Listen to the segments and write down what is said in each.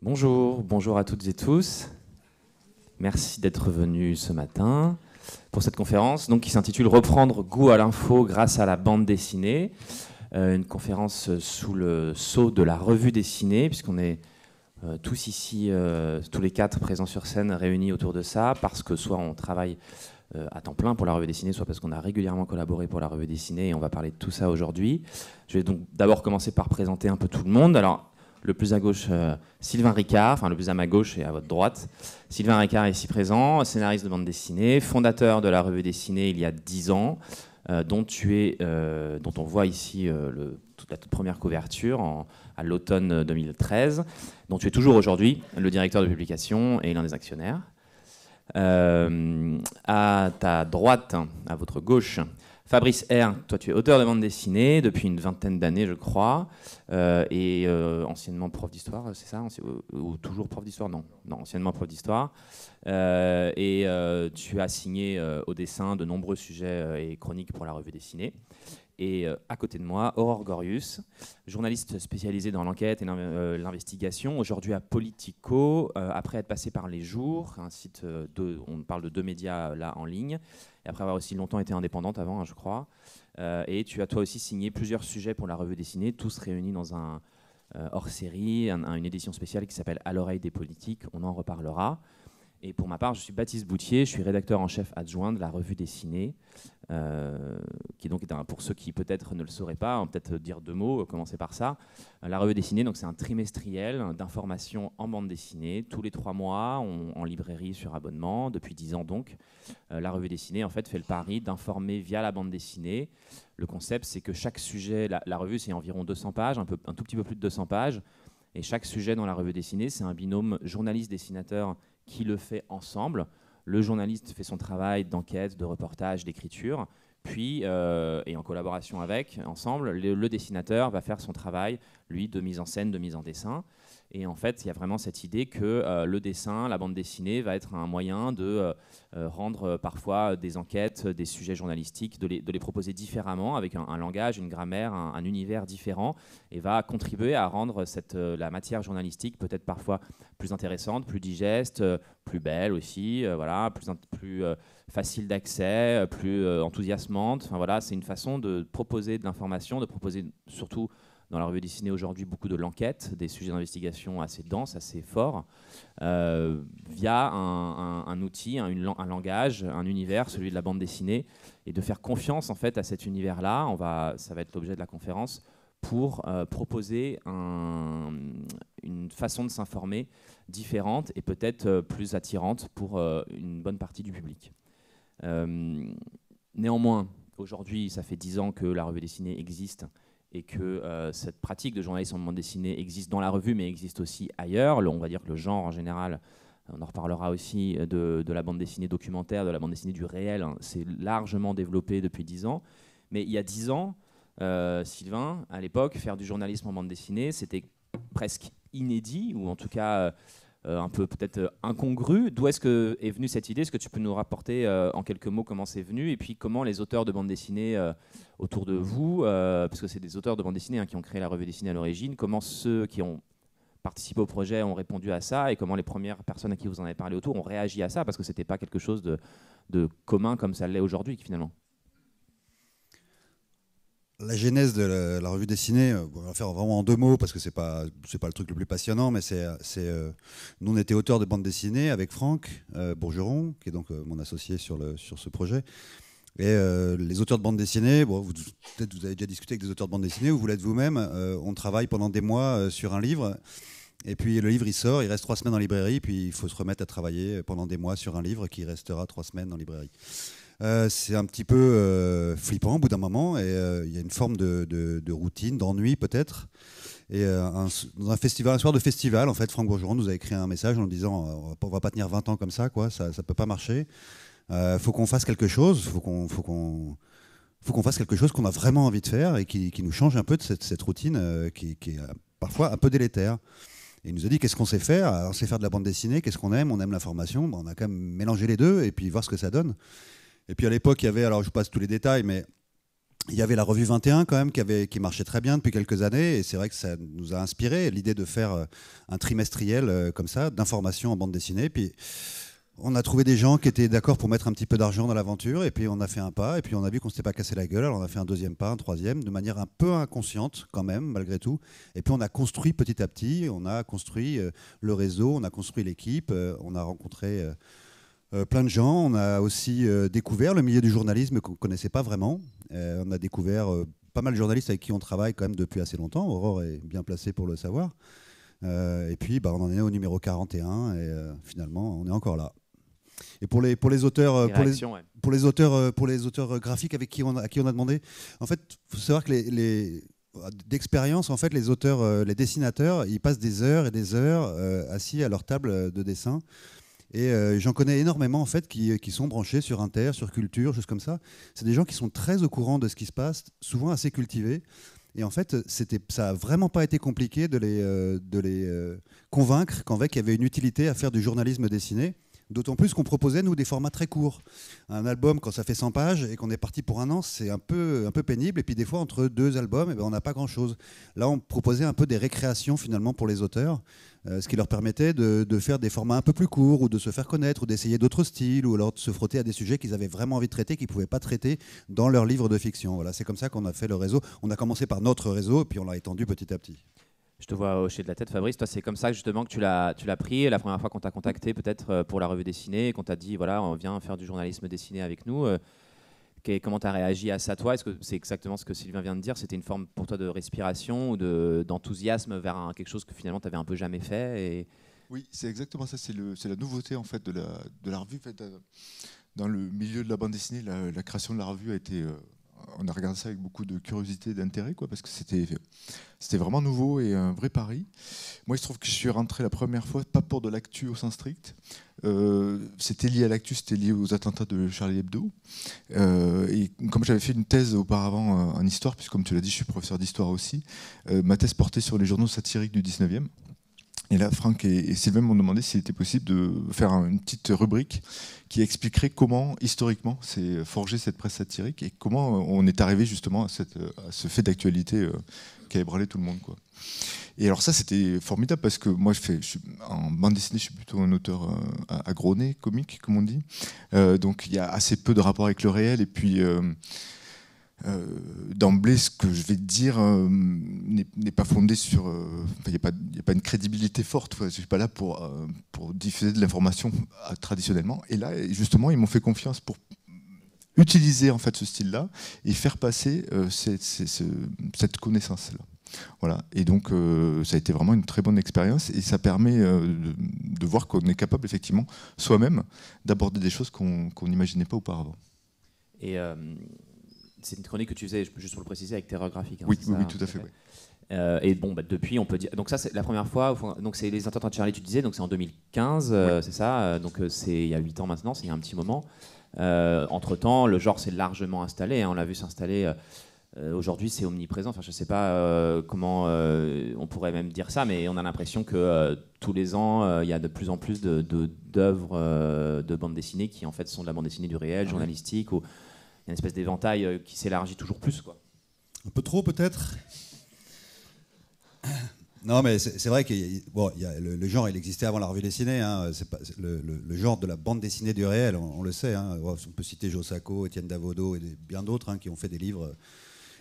Bonjour, bonjour à toutes et tous. Merci d'être venus ce matin pour cette conférence qui s'intitule Reprendre goût à l'info grâce à la bande dessinée. Une conférence sous le sceau de la revue dessinée, puisqu'on est tous ici, tous les quatre présents sur scène, réunis autour de ça, parce que soit on travaille à temps plein pour la revue dessinée, soit parce qu'on a régulièrement collaboré pour la revue dessinée, et on va parler de tout ça aujourd'hui. Je vais donc d'abord commencer par présenter un peu tout le monde. Alors, le plus à gauche, Sylvain Ricard, enfin le plus à ma gauche et à votre droite. Sylvain Ricard est ici présent, scénariste de bande dessinée, fondateur de la revue dessinée il y a 10 ans, dont on voit ici la toute première couverture à l'automne 2013, dont tu es toujours aujourd'hui le directeur de publication et l'un des actionnaires. À ta droite, à votre gauche, Fabrice R, toi tu es auteur de bande dessinée depuis une vingtaine d'années je crois, et anciennement prof d'histoire, c'est ça, ou toujours prof d'histoire? Non, anciennement prof d'histoire. Et tu as signé au dessin de nombreux sujets et chroniques pour la revue dessinée. Et à côté de moi, Aurore Gorius, journaliste spécialisée dans l'enquête et l'investigation, aujourd'hui à Politico, après être passée par Les Jours, un site, on parle de 2 médias là en ligne, et après avoir aussi longtemps été indépendante avant, je crois. Et tu as toi aussi signé plusieurs sujets pour la revue dessinée, tous réunis dans un hors-série, une édition spéciale qui s'appelle À l'oreille des politiques, on en reparlera. Et pour ma part, je suis Baptiste Boutier, je suis rédacteur en chef adjoint de la revue dessinée, qui donc est pour ceux qui peut-être ne le sauraient pas, on va peut-être dire 2 mots, commencer par ça. La revue dessinée, c'est un trimestriel d'information en bande dessinée, tous les 3 mois, en librairie sur abonnement, depuis 10 ans donc. La revue dessinée, en fait, fait le pari d'informer via la bande dessinée. Le concept, c'est que chaque sujet, la revue, c'est environ 200 pages, un tout petit peu plus de 200 pages, et chaque sujet dans la revue dessinée, c'est un binôme journaliste-dessinateur qui le fait ensemble. Le journaliste fait son travail d'enquête, de reportage, d'écriture, puis, et en collaboration avec, ensemble, le dessinateur va faire son travail, lui, de mise en scène, de mise en dessin. Et en fait, il y a vraiment cette idée que le dessin, la bande dessinée, va être un moyen de rendre parfois des enquêtes, des sujets journalistiques, de les proposer différemment, avec un langage, une grammaire, un univers différent, et va contribuer à rendre la matière journalistique peut-être parfois plus intéressante, plus digeste, plus belle aussi, voilà, plus facile d'accès, plus enthousiasmante. Enfin, voilà, c'est une façon de proposer de l'information, de proposer surtout dans la revue dessinée aujourd'hui beaucoup de l'enquête, des sujets d'investigation assez denses, assez forts, via un outil, un langage, un univers, celui de la bande dessinée, et de faire confiance en fait à cet univers-là. Ça va être l'objet de la conférence, pour proposer une façon de s'informer différente et peut-être plus attirante pour une bonne partie du public. Néanmoins, aujourd'hui, ça fait 10 ans que la revue dessinée existe et que cette pratique de journalisme en bande dessinée existe dans la revue, mais existe aussi ailleurs. On va dire que le genre en général, on en reparlera aussi, de la bande dessinée documentaire, de la bande dessinée du réel, c'est largement développé depuis 10 ans. Mais il y a 10 ans, Sylvain, à l'époque, faire du journalisme en bande dessinée, c'était presque inédit, ou en tout cas un peu peut-être incongru. D'où est-ce que est venue cette idée? Est-ce que tu peux nous rapporter en quelques mots comment c'est venu, et puis comment les auteurs de bande dessinée autour de vous, parce que c'est des auteurs de bande dessinée qui ont créé la revue dessinée à l'origine, comment ceux qui ont participé au projet ont répondu à ça, et comment les premières personnes à qui vous en avez parlé autour ont réagi à ça, parce que c'était pas quelque chose de commun comme ça l'est aujourd'hui finalement. La genèse de la revue dessinée, on va faire vraiment en 2 mots parce que c'est pas le truc le plus passionnant, mais nous on était auteurs de bande dessinée avec Franck Bourgeron, qui est donc mon associé sur ce projet. Et les auteurs de bande dessinée, peut-être vous avez déjà discuté avec des auteurs de bande dessinée, ou vous l'êtes vous-même, on travaille pendant des mois sur un livre, et puis le livre il sort, il reste 3 semaines en librairie, puis il faut se remettre à travailler pendant des mois sur un livre qui restera 3 semaines en librairie. C'est un petit peu flippant au bout d'un moment, et il y a une forme de routine, d'ennui peut-être. Et dans un festival, un soir de festival, en fait, Franck Bourgeron nous a écrit un message en nous disant on va pas tenir 20 ans comme ça, quoi, ça peut pas marcher. Faut qu'on fasse quelque chose, faut qu'on fasse quelque chose qu'on a vraiment envie de faire et qui nous change un peu de cette routine qui est parfois un peu délétère. Et il nous a dit qu'est-ce qu'on sait faire. Alors, on sait faire de la bande dessinée, qu'est-ce qu'on aime? On aime l'information. On a quand même mélangé les deux et puis voir ce que ça donne. Et puis à l'époque, il y avait, alors je passe tous les détails, mais Il y avait la revue 21 quand même qui marchait très bien depuis quelques années, et c'est vrai que ça nous a inspiré l'idée de faire un trimestriel comme ça, d'information en bande dessinée. Puis on a trouvé des gens qui étaient d'accord pour mettre un petit peu d'argent dans l'aventure, et puis on a fait un pas, et puis on a vu qu'on ne s'était pas cassé la gueule, alors on a fait un deuxième pas, un troisième, de manière un peu inconsciente quand même, malgré tout. Et puis on a construit petit à petit, on a construit le réseau, on a construit l'équipe, on a rencontré plein de gens. On a aussi découvert le milieu du journalisme qu'on ne connaissait pas vraiment. On a découvert pas mal de journalistes avec qui on travaille quand même depuis assez longtemps. Aurore est bien placée pour le savoir. Et puis, on en est au numéro 41 et finalement, on est encore là. Et pour les auteurs, pour les auteurs graphiques à qui on a demandé, en fait, il faut savoir que d'expérience, en fait, les auteurs, les dessinateurs, ils passent des heures et des heures assis à leur table de dessin. Et j'en connais énormément en fait qui sont branchés sur Inter, sur Culture, choses comme ça. C'est des gens qui sont très au courant de ce qui se passe, souvent assez cultivés. Et en fait, ça n'a vraiment pas été compliqué de les convaincre qu'en fait, il y avait une utilité à faire du journalisme dessiné. D'autant plus qu'on proposait, nous, des formats très courts. Un album, quand ça fait 100 pages et qu'on est parti pour un an, c'est un peu pénible. Et puis des fois, entre deux albums, on n'a pas grand-chose. Là, on proposait un peu des récréations, finalement, pour les auteurs, ce qui leur permettait de faire des formats un peu plus courts, ou de se faire connaître, ou d'essayer d'autres styles, ou alors de se frotter à des sujets qu'ils avaient vraiment envie de traiter, qu'ils ne pouvaient pas traiter dans leurs livres de fiction. Voilà, c'est comme ça qu'on a fait le réseau. On a commencé par notre réseau, et puis on l'a étendu petit à petit. Je te vois hocher de la tête, Fabrice. Toi, c'est comme ça justement que tu l'as pris. La première fois qu'on t'a contacté, peut-être pour la revue dessinée, qu'on t'a dit voilà, on vient faire du journalisme dessiné avec nous. Comment tu as réagi à ça, toi? Est-ce que c'est exactement ce que Sylvain vient de dire? C'était une forme pour toi de respiration ou d'enthousiasme vers quelque chose que finalement tu n'avais un peu jamais fait Oui, c'est exactement ça. C'est la nouveauté en fait de la revue. En fait, dans le milieu de la bande dessinée, la création de la revue a été on a regardé ça avec beaucoup de curiosité et d'intérêt, parce que c'était vraiment nouveau et un vrai pari. Moi, il se trouve que je suis rentré la première fois, pas pour de l'actu au sens strict. C'était lié à l'actu, c'était lié aux attentats de Charlie Hebdo. Et comme j'avais fait une thèse auparavant en histoire, puisque comme tu l'as dit, je suis professeur d'histoire aussi, ma thèse portait sur les journaux satiriques du 19e. Et là, Franck et Sylvain m'ont demandé s'il était possible de faire une petite rubrique qui expliquerait comment, historiquement, s'est forgée cette presse satirique et comment on est arrivé justement à ce fait d'actualité qui a ébranlé tout le monde, Et alors ça, c'était formidable parce que moi, en bande dessinée, je suis plutôt un auteur agronné, comique, comme on dit. Donc il y a assez peu de rapport avec le réel. Et puis... d'emblée, ce que je vais te dire n'est pas fondé sur... Il n'y a pas une crédibilité forte. Je ne suis pas là pour diffuser de l'information traditionnellement. Et là, justement, ils m'ont fait confiance pour utiliser en fait ce style-là et faire passer cette connaissance-là. Voilà. Et donc, ça a été vraiment une très bonne expérience et ça permet de voir qu'on est capable, effectivement, soi-même, d'aborder des choses qu'on n'imaginait pas auparavant. Et... c'est une chronique que tu faisais, juste pour le préciser, avec Terreur Graphique. Oui, tout à fait. Oui. Et bon, depuis, on peut dire. Donc ça, c'est la première fois. Donc c'est les attentats de Charlie, tu disais. Donc c'est en 2015, c'est ça. Donc c'est il y a 8 ans maintenant. C'est il y a un petit moment. Entre temps, le genre s'est largement installé. On l'a vu s'installer. Aujourd'hui, c'est omniprésent. Enfin, je sais pas comment on pourrait même dire ça, mais on a l'impression que tous les ans, il y a de plus en plus d'œuvres de bande dessinée qui en fait sont de la bande dessinée du réel, journalistique ou une espèce d'éventail qui s'élargit toujours plus, Un peu trop, peut-être. Non, mais c'est vrai que le genre, il existait avant la revue dessinée. Hein. Le genre de la bande dessinée du réel, on le sait. Hein. On peut citer Josako, Étienne Davodo et bien d'autres qui ont fait des livres.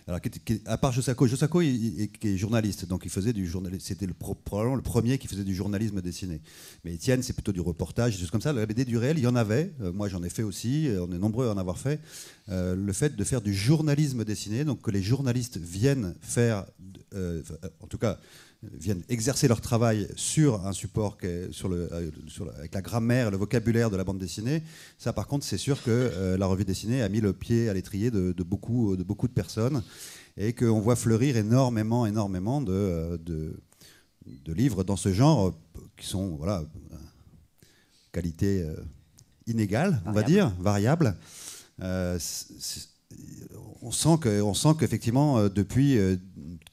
Alors, à part Josako, qui est journaliste, donc il faisait du journalisme. C'était probablement le premier qui faisait du journalisme dessiné. Mais Étienne, c'est plutôt du reportage, des choses comme ça. La BD du réel, il y en avait. Moi, j'en ai fait aussi. On est nombreux à en avoir fait. Le fait de faire du journalisme dessiné, donc que les journalistes viennent faire, en tout cas, viennent exercer leur travail sur un support avec la grammaire et le vocabulaire de la bande dessinée. Ça, par contre, c'est sûr que la revue dessinée a mis le pied à l'étrier de beaucoup de personnes et qu'on voit fleurir énormément de livres dans ce genre qui sont qualité inégale, on va dire, variable. On sent qu'effectivement, depuis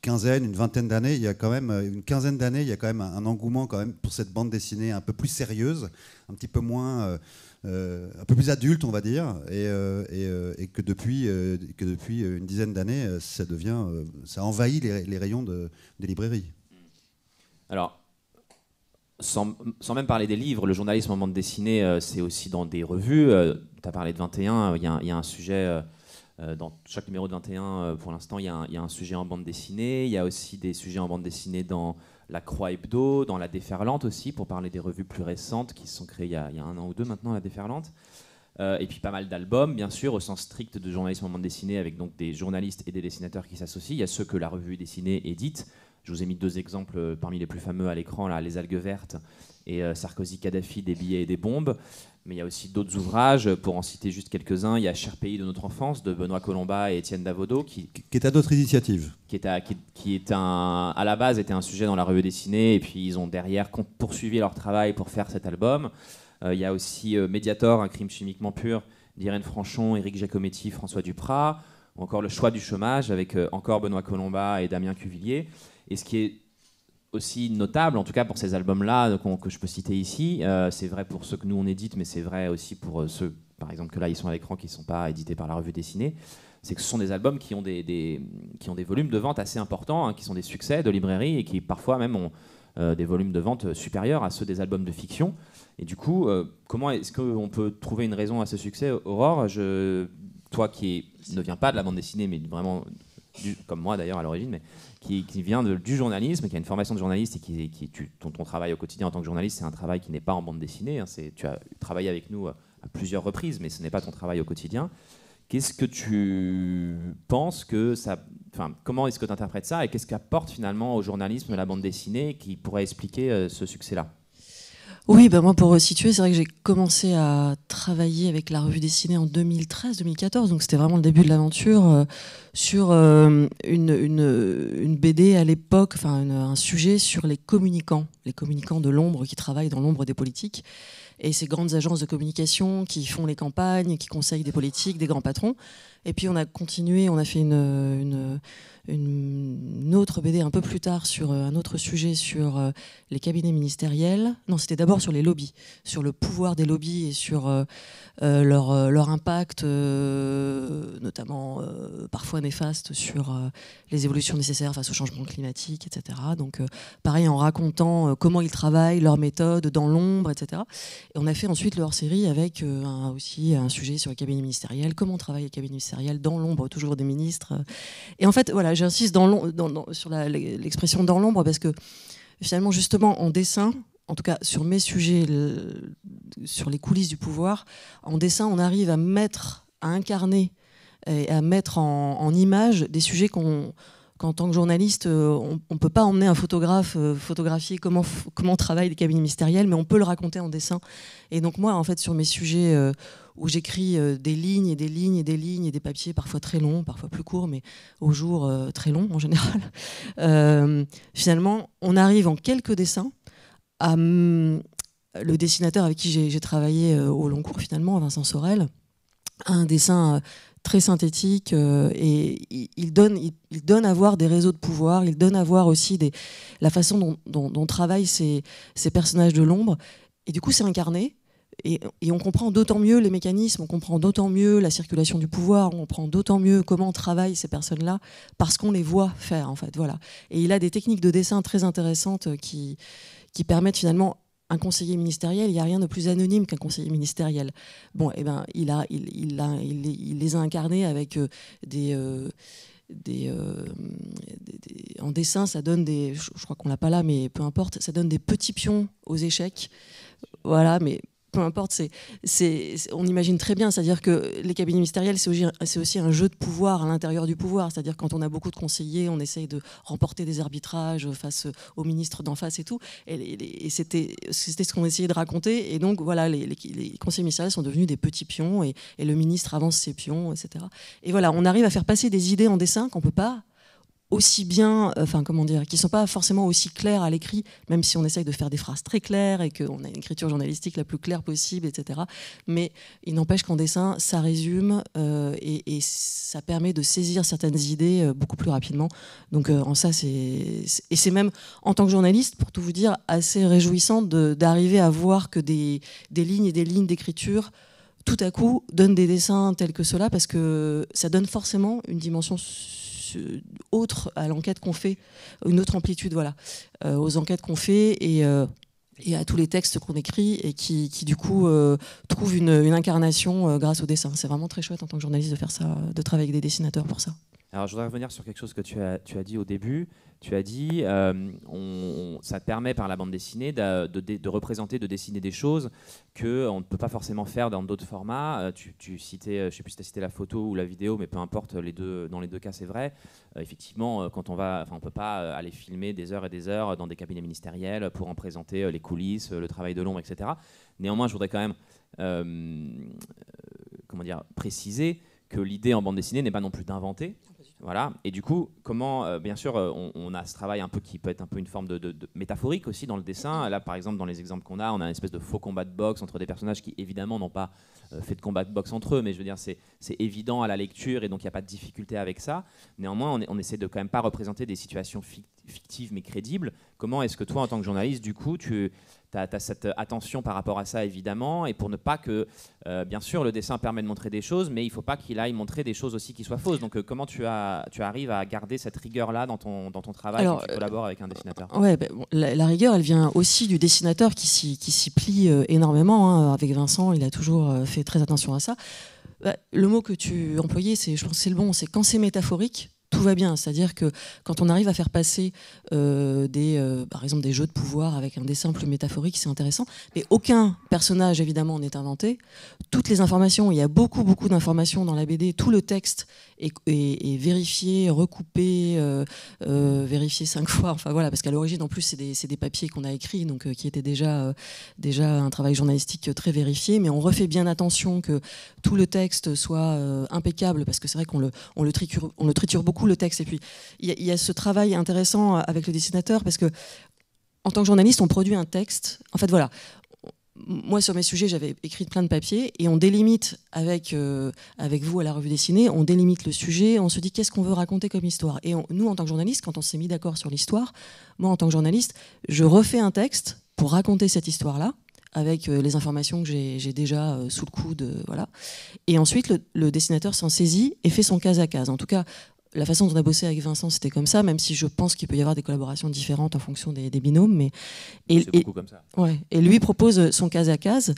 une vingtaine d'années, il y a quand même une quinzaine d'années, il y a quand même un engouement quand même pour cette bande dessinée un peu plus sérieuse, un petit peu moins, un peu plus adulte, on va dire, et que depuis une dizaine d'années, ça envahit les rayons des librairies. Alors, sans même parler des livres, le journalisme en bande dessinée, c'est aussi dans des revues. Tu as parlé de 21, il y a un sujet... dans chaque numéro de 21, pour l'instant, il y a un sujet en bande dessinée. Il y a aussi des sujets en bande dessinée dans la Croix Hebdo, dans la Déferlante aussi, pour parler des revues plus récentes qui se sont créées il y a 1 an ou 2 maintenant, la Déferlante. Et puis pas mal d'albums, bien sûr, au sens strict de journalisme en bande dessinée, avec donc des journalistes et des dessinateurs qui s'associent. Il y a ceux que la revue dessinée édite. Je vous ai mis 2 exemples parmi les plus fameux à l'écran, là, Les Algues Vertes et Sarkozy-Kadhafi, des billets et des bombes. Mais il y a aussi d'autres ouvrages, pour en citer juste quelques-uns. Il y a Cher pays de notre enfance, de Benoît Colomba et Étienne Davodo, qui est à d'autres initiatives. Qui à la base était un sujet dans la revue dessinée, et puis ils ont derrière poursuivi leur travail pour faire cet album. Il y a aussi Mediator, un crime chimiquement pur, d'Irène Franchon, Éric Giacometti, François Duprat, ou encore Le choix du chômage, avec encore Benoît Colomba et Damien Cuvillier. Et ce qui est aussi notable, en tout cas pour ces albums-là que je peux citer ici, c'est vrai pour ceux que nous on édite, mais c'est vrai aussi pour ceux, par exemple, que là ils sont à l'écran, qui ne sont pas édités par la revue dessinée, c'est que ce sont des albums qui ont des volumes de vente assez importants, qui sont des succès de librairie et qui parfois même ont des volumes de vente supérieurs à ceux des albums de fiction. Et du coup, comment est-ce qu'on peut trouver une raison à ce succès, Aurore? Toi qui ne viens pas de la bande dessinée, mais vraiment, comme moi d'ailleurs à l'origine, mais qui vient du journalisme, qui a une formation de journaliste et ton travail au quotidien en tant que journaliste, c'est un travail qui n'est pas en bande dessinée. Tu as travaillé avec nous à plusieurs reprises, mais ce n'est pas ton travail au quotidien. Qu'est-ce que tu penses que ça... Enfin, comment est-ce que tu interprètes ça et qu'est-ce qu'apporte finalement au journalisme la bande dessinée qui pourrait expliquer ce succès-là? Oui, moi pour resituer, c'est vrai que j'ai commencé à travailler avec la revue dessinée en 2013-2014, donc c'était vraiment le début de l'aventure, sur une BD à l'époque, enfin un sujet sur les communicants de l'ombre qui travaillent dans l'ombre des politiques, et ces grandes agences de communication qui font les campagnes, qui conseillent des politiques, des grands patrons. Et puis on a continué, on a fait une autre BD un peu plus tard sur un autre sujet sur les cabinets ministériels. Non, c'était d'abord sur les lobbies, sur le pouvoir des lobbies et sur leur impact, notamment parfois néfaste, sur les évolutions nécessaires face au changement climatique, etc. Donc pareil, en racontant comment ils travaillent, leurs méthodes dans l'ombre, etc. Et on a fait ensuite le hors-série avec aussi un sujet sur les cabinets ministériels, comment travaillent les cabinets ministériels dans l'ombre, toujours des ministres. Et en fait, voilà, j'insiste sur l'expression dans l'ombre parce que finalement, justement, en dessin, en tout cas sur mes sujets, sur les coulisses du pouvoir, en dessin, on arrive à incarner et à mettre en image des sujets qu'en tant que journaliste, on ne peut pas emmener un photographe photographier comment travaillent les cabinets ministériels, mais on peut le raconter en dessin. Et donc moi, en fait, sur mes sujets où j'écris des lignes et des lignes et des lignes et des papiers parfois très longs, parfois plus courts, mais au jour très longs en général, finalement, on arrive en quelques dessins à... le dessinateur avec qui j'ai travaillé au long cours, finalement, Vincent Sorel, a un dessin... très synthétique et il donne à voir des réseaux de pouvoir, il donne à voir aussi la façon dont travaillent ces personnages de l'ombre, et du coup c'est incarné et on comprend d'autant mieux les mécanismes, on comprend d'autant mieux la circulation du pouvoir, on comprend d'autant mieux comment travaillent ces personnes-là parce qu'on les voit faire en fait, voilà. Et il a des techniques de dessin très intéressantes qui permettent finalement un conseiller ministériel, il n'y a rien de plus anonyme qu'un conseiller ministériel. Bon, eh ben, il les a incarnés avec en dessin, ça donne je crois qu'on l'a pas là, mais peu importe, ça donne des petits pions aux échecs. Voilà, mais peu importe, on imagine très bien, c'est-à-dire que les cabinets ministériels, c'est aussi un jeu de pouvoir à l'intérieur du pouvoir, c'est-à-dire quand on a beaucoup de conseillers, on essaye de remporter des arbitrages face aux ministres d'en face et tout, et c'était ce qu'on essayait de raconter, et donc voilà, les conseillers ministériels sont devenus des petits pions, et le ministre avance ses pions, etc. Et voilà, on arrive à faire passer des idées en dessin qu'on peut pas aussi bien, enfin comment dire, qui sont pas forcément aussi clairs à l'écrit, même si on essaye de faire des phrases très claires et qu'on a une écriture journalistique la plus claire possible, etc. Mais il n'empêche qu'en dessin, ça résume et ça permet de saisir certaines idées beaucoup plus rapidement. Donc en ça, c'est même, en tant que journaliste, pour tout vous dire, assez réjouissant d'arriver à voir que des lignes et des lignes d'écriture tout à coup donnent des dessins tels que ceux-là, parce que ça donne forcément une dimension autre à l'enquête qu'on fait, une autre amplitude, voilà, aux enquêtes qu'on fait et à tous les textes qu'on écrit et qui du coup trouvent une incarnation grâce au dessin. C'est vraiment très chouette en tant que journaliste de faire ça, de travailler avec des dessinateurs pour ça. Alors, je voudrais revenir sur quelque chose que tu as dit au début. Tu as dit ça permet par la bande dessinée de représenter, de dessiner des choses qu'on ne peut pas forcément faire dans d'autres formats. Tu citais, je ne sais plus si tu as cité la photo ou la vidéo, mais peu importe, dans les deux cas c'est vrai. Effectivement, quand on ne peut pas aller filmer des heures et des heures dans des cabinets ministériels pour en présenter les coulisses, le travail de l'ombre, etc. Néanmoins, je voudrais quand même préciser que l'idée en bande dessinée n'est pas non plus d'inventer. Voilà. Et du coup, comment, bien sûr, on a ce travail un peu qui peut être un peu une forme de métaphorique aussi dans le dessin. Là, par exemple, dans les exemples qu'on a, on a une espèce de faux combat de boxe entre des personnages qui, évidemment, n'ont pas fait de combat de boxe entre eux, mais je veux dire, c'est évident à la lecture et donc il n'y a pas de difficulté avec ça. Néanmoins, on essaie de quand même pas représenter des situations fictives mais crédibles. Comment est-ce que toi, en tant que journaliste, du coup, tu as cette attention par rapport à ça, évidemment, et pour ne pas que, bien sûr, le dessin permet de montrer des choses, mais il ne faut pas qu'il aille montrer des choses aussi qui soient fausses. Donc, comment tu arrives à garder cette rigueur-là dans ton travail. Alors, quand tu collabores avec un dessinateur? Ouais, la rigueur, elle vient aussi du dessinateur qui s'y plie énormément. Hein. Avec Vincent, il a toujours fait très attention à ça. Le mot que tu employais, je pense que c'est le bon, c'est quand c'est métaphorique, tout va bien. C'est-à-dire que quand on arrive à faire passer par exemple des jeux de pouvoir avec un dessin plus métaphorique, c'est intéressant. Mais aucun personnage, évidemment, n'est inventé. Toutes les informations, il y a beaucoup d'informations dans la BD. Tout le texte est vérifié, recoupé, vérifié 5 fois. Enfin voilà, parce qu'à l'origine, en plus, c'est des papiers qu'on a écrits, donc qui étaient déjà un travail journalistique très vérifié. Mais on refait bien attention que tout le texte soit impeccable, parce que c'est vrai qu'on le triture beaucoup, le texte. Et puis il y a ce travail intéressant avec le dessinateur, parce que en tant que journaliste, on produit un texte. En fait, voilà. Moi, sur mes sujets, j'avais écrit plein de papiers et on délimite avec vous à la revue dessinée, on délimite le sujet, on se dit qu'est-ce qu'on veut raconter comme histoire. Et nous, en tant que journaliste, quand on s'est mis d'accord sur l'histoire, moi, en tant que journaliste, je refais un texte pour raconter cette histoire-là, avec les informations que j'ai déjà sous le coude. Voilà. Et ensuite, le dessinateur s'en saisit et fait son case à case. En tout cas, la façon dont on a bossé avec Vincent, c'était comme ça, même si je pense qu'il peut y avoir des collaborations différentes en fonction des binômes. Mais c'est beaucoup comme ça. Ouais, et lui propose son case à case.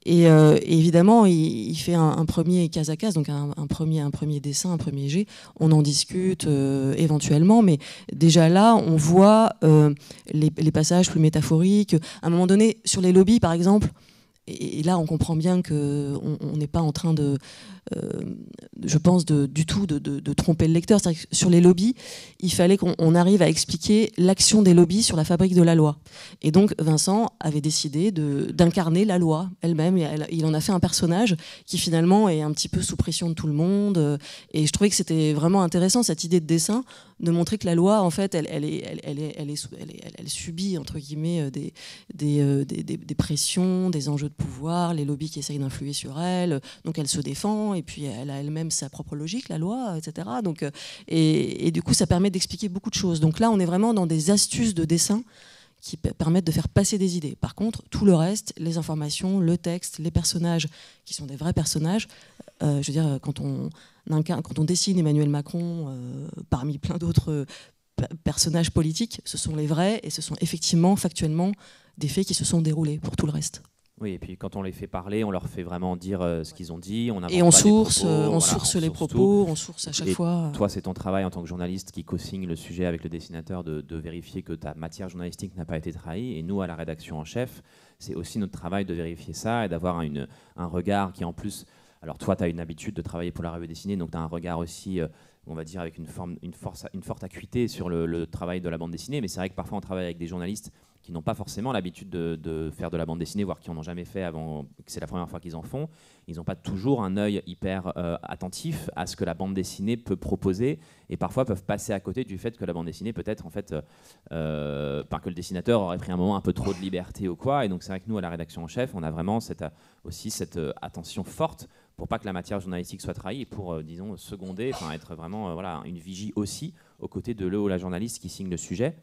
Et évidemment, il fait un premier case à case, donc un premier dessin, un premier jet. On en discute éventuellement, mais déjà là, on voit les passages plus métaphoriques. À un moment donné, sur les lobbies, par exemple, et là, on comprend bien qu'on n'est pas en train je pense, du tout de tromper le lecteur. C'est-à-dire que sur les lobbies, il fallait qu'on arrive à expliquer l'action des lobbies sur la fabrique de la loi. Et donc, Vincent avait décidé d'incarner la loi elle-même. Il en a fait un personnage qui, finalement, est un petit peu sous pression de tout le monde. Et je trouvais que c'était vraiment intéressant, cette idée de dessin, de montrer que la loi, en fait, elle subit, entre guillemets, des pressions, des enjeux de pouvoir, les lobbies qui essayent d'influer sur elle, donc elle se défend, et puis elle a elle-même sa propre logique, la loi, etc. Donc, et du coup, ça permet d'expliquer beaucoup de choses. Donc là, on est vraiment dans des astuces de dessin qui permettent de faire passer des idées. Par contre, tout le reste, les informations, le texte, les personnages, qui sont des vrais personnages, je veux dire, quand on dessine Emmanuel Macron parmi plein d'autres personnages politiques, ce sont les vrais, et ce sont effectivement, factuellement, des faits qui se sont déroulés pour tout le reste. Oui, et puis quand on les fait parler, on leur fait vraiment dire ce qu'ils ont dit. Et on source les propos, on source à chaque fois. Toi, c'est ton travail en tant que journaliste qui co-signe le sujet avec le dessinateur de vérifier que ta matière journalistique n'a pas été trahie. Et nous, à la rédaction en chef, c'est aussi notre travail de vérifier ça et d'avoir un regard qui, en plus... Alors toi, tu as une habitude de travailler pour la revue dessinée, donc tu as un regard aussi on va dire avec une forte acuité sur le travail de la bande dessinée, mais c'est vrai que parfois on travaille avec des journalistes qui n'ont pas forcément l'habitude de faire de la bande dessinée, voire qui n'en ont jamais fait avant, que c'est la première fois qu'ils en font. Ils n'ont pas toujours un œil hyper attentif à ce que la bande dessinée peut proposer, et parfois peuvent passer à côté du fait que la bande dessinée peut-être, en fait, que le dessinateur aurait pris un moment un peu trop de liberté ou quoi. Et donc c'est vrai que nous, à la rédaction en chef, on a vraiment aussi cette attention forte pour pas que la matière journalistique soit trahie et pour, disons, seconder, être vraiment une vigie aussi aux côtés de le ou la journaliste qui signe le sujet.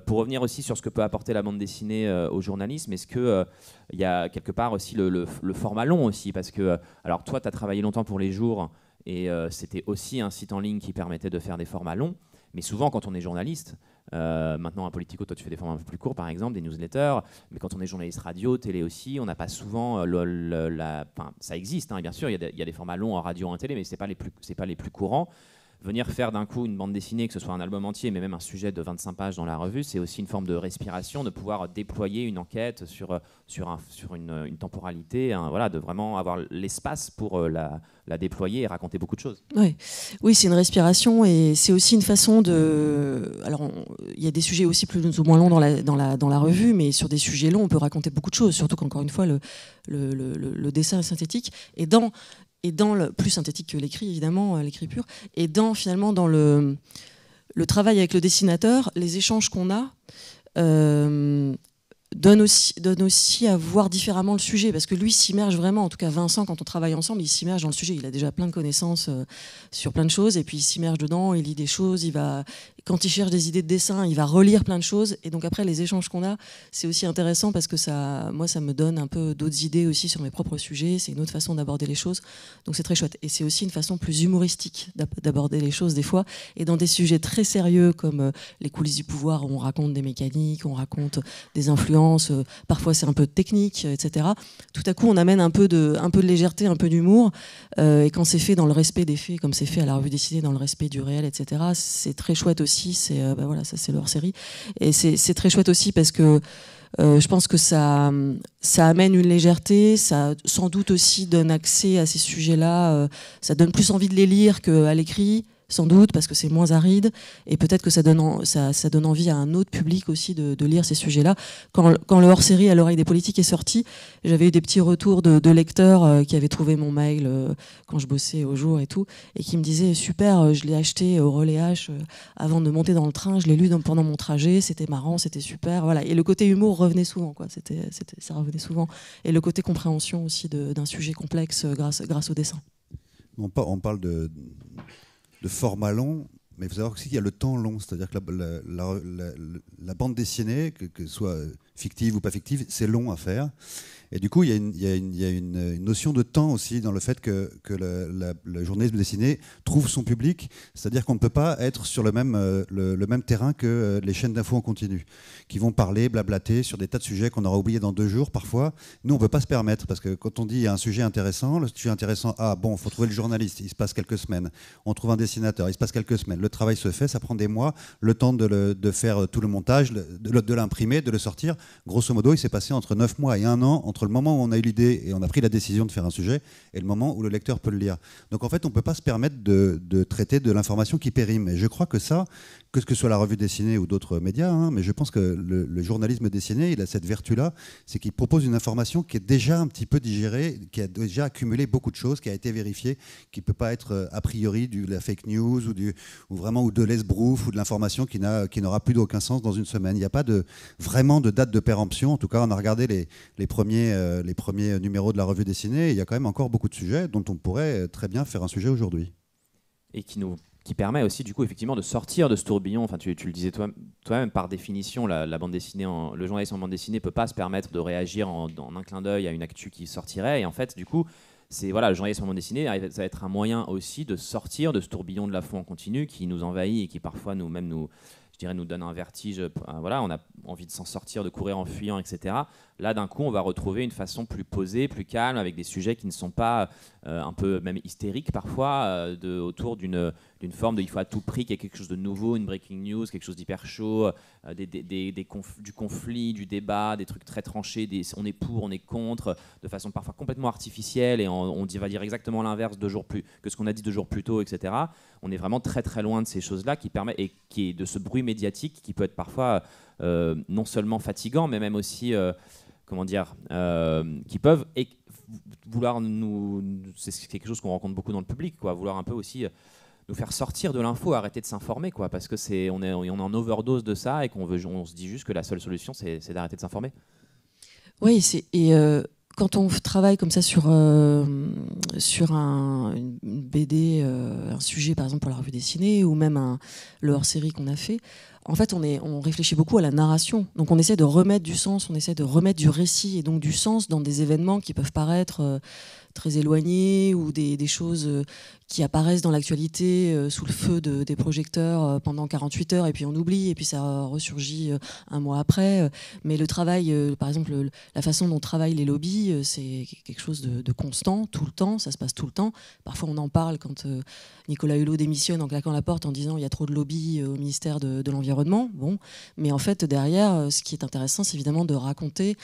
Pour revenir aussi sur ce que peut apporter la bande dessinée au journalisme, est-ce qu'il y a quelque part aussi le format long aussi, parce que, alors toi, tu as travaillé longtemps pour Les Jours, et c'était aussi un site en ligne qui permettait de faire des formats longs, mais souvent quand on est journaliste, maintenant à Politico, toi tu fais des formats un peu plus courts par exemple, des newsletters, mais quand on est journaliste radio, télé aussi, on n'a pas souvent ça existe, hein, bien sûr, il y a des formats longs en radio, en télé, mais c'est pas les plus courants. Venir faire d'un coup une bande dessinée, que ce soit un album entier, mais même un sujet de 25 pages dans la revue, c'est aussi une forme de respiration, de pouvoir déployer une enquête sur une temporalité, de vraiment avoir l'espace pour la déployer et raconter beaucoup de choses. Oui, c'est une respiration et c'est aussi une façon de... Alors, il y a des sujets aussi plus ou moins longs dans la revue, mais sur des sujets longs, on peut raconter beaucoup de choses, surtout qu'encore une fois, le dessin est synthétique. Et dans le plus synthétique que l'écrit, évidemment, l'écrit pur, et finalement dans le travail avec le dessinateur, les échanges qu'on a donnent aussi à voir différemment le sujet, parce que lui s'immerge vraiment, en tout cas Vincent, quand on travaille ensemble, il s'immerge dans le sujet, il a déjà plein de connaissances sur plein de choses, et puis il s'immerge dedans, il lit des choses, quand il cherche des idées de dessin, il va relire plein de choses, et donc après les échanges qu'on a, c'est aussi intéressant parce que ça me donne un peu d'autres idées aussi sur mes propres sujets, c'est une autre façon d'aborder les choses, donc c'est très chouette. Et c'est aussi une façon plus humoristique d'aborder les choses des fois, et dans des sujets très sérieux comme les coulisses du pouvoir, où on raconte des mécaniques, on raconte des influences, parfois c'est un peu technique, etc. Tout à coup on amène un peu de légèreté, un peu d'humour, et quand c'est fait dans le respect des faits, comme c'est fait à la revue dessinée, dans le respect du réel, etc., c'est très chouette aussi. Ça c'est le hors-série, et c'est très chouette aussi parce que je pense que ça amène une légèreté, ça sans doute aussi donne accès à ces sujets-là, ça donne plus envie de les lire qu'à l'écrit, sans doute parce que c'est moins aride, et peut-être que ça donne envie à un autre public aussi de lire ces sujets-là. Quand le hors-série À l'oreille des politiques est sorti, j'avais eu des petits retours de lecteurs qui avaient trouvé mon mail quand je bossais au jour et tout, et qui me disaient super, je l'ai acheté au Relais H avant de monter dans le train, je l'ai lu pendant mon trajet, c'était marrant, c'était super, voilà. Et le côté humour revenait souvent, quoi. Ça revenait souvent, et le côté compréhension aussi d'un sujet complexe grâce au dessin. On parle de format long, mais il faut savoir aussi qu'il y a le temps long, c'est-à-dire que la bande dessinée, que ce soit fictive ou pas fictive, c'est long à faire. Et du coup, il y a une notion de temps aussi dans le fait que le journalisme dessiné trouve son public, c'est-à-dire qu'on ne peut pas être sur le même terrain que les chaînes d'infos en continu, qui vont parler, blablater sur des tas de sujets qu'on aura oubliés dans 2 jours parfois. Nous, on ne peut pas se permettre, parce que quand on dit il y a un sujet intéressant, le sujet intéressant, il faut trouver le journaliste, il se passe quelques semaines. On trouve un dessinateur, il se passe quelques semaines. Le travail se fait, ça prend des mois, le temps de faire tout le montage, de l'imprimer, de le sortir. Grosso modo, il s'est passé entre 9 mois et 1 an entre le moment où on a eu l'idée et on a pris la décision de faire un sujet et le moment où le lecteur peut le lire. Donc en fait, on ne peut pas se permettre de traiter de l'information qui périme. Et je crois que ça, que ce soit la revue dessinée ou d'autres médias, mais je pense que le journalisme dessiné, il a cette vertu-là, c'est qu'il propose une information qui est déjà un petit peu digérée, qui a déjà accumulé beaucoup de choses, qui a été vérifiée, qui ne peut pas être a priori de la fake news ou de l'esbrouf ou de l'information qui n'aura plus d'aucun sens dans une semaine. Il n'y a pas vraiment de date de péremption. En tout cas, on a regardé les premiers numéros de la revue dessinée, et il y a quand même encore beaucoup de sujets dont on pourrait très bien faire un sujet aujourd'hui. Et qui permet aussi du coup effectivement de sortir de ce tourbillon. Enfin, tu le disais toi-même, par définition, la bande dessinée, le journaliste en bande dessinée peut pas se permettre de réagir en un clin d'œil à une actu qui sortirait. Et en fait, du coup, le journaliste en bande dessinée, ça va être un moyen aussi de sortir de ce tourbillon de l'info en continu qui nous envahit et qui parfois nous je dirais, nous donne un vertige. Voilà, on a envie de s'en sortir, de courir en fuyant, etc. Là, d'un coup, on va retrouver une façon plus posée, plus calme, avec des sujets qui ne sont pas un peu même hystériques parfois, autour d'une forme de il faut à tout prix qu'il y ait quelque chose de nouveau, une breaking news, quelque chose d'hyper chaud, du conflit, du débat, des trucs très tranchés, on est pour, on est contre, de façon parfois complètement artificielle, et on va dire exactement l'inverse que ce qu'on a dit 2 jours plus tôt, etc. On est vraiment très très loin de ces choses-là et de ce bruit médiatique qui peut être parfois non seulement fatigant, mais même aussi qui peuvent vouloir c'est quelque chose qu'on rencontre beaucoup dans le public, quoi, vouloir un peu aussi nous faire sortir de l'info, arrêter de s'informer, quoi, parce que on est en overdose de ça et on se dit juste que la seule solution c'est d'arrêter de s'informer. Oui, quand on travaille comme ça sur une BD, un sujet par exemple pour la revue dessinée, ou même le hors-série qu'on a fait, en fait on réfléchit beaucoup à la narration. Donc on essaie de remettre du sens, on essaie de remettre du récit et donc du sens dans des événements qui peuvent paraître très éloignés, ou des choses qui apparaissent dans l'actualité sous le feu des projecteurs pendant 48 heures, et puis on oublie, et puis ça ressurgit un mois après. Mais le travail, par exemple, la façon dont travaillent les lobbies, c'est quelque chose de constant, tout le temps, ça se passe tout le temps. Parfois on en parle quand Nicolas Hulot démissionne en claquant la porte en disant il y a trop de lobbies au ministère de l'Environnement. Bon. Mais en fait, derrière, ce qui est intéressant, c'est évidemment de raconter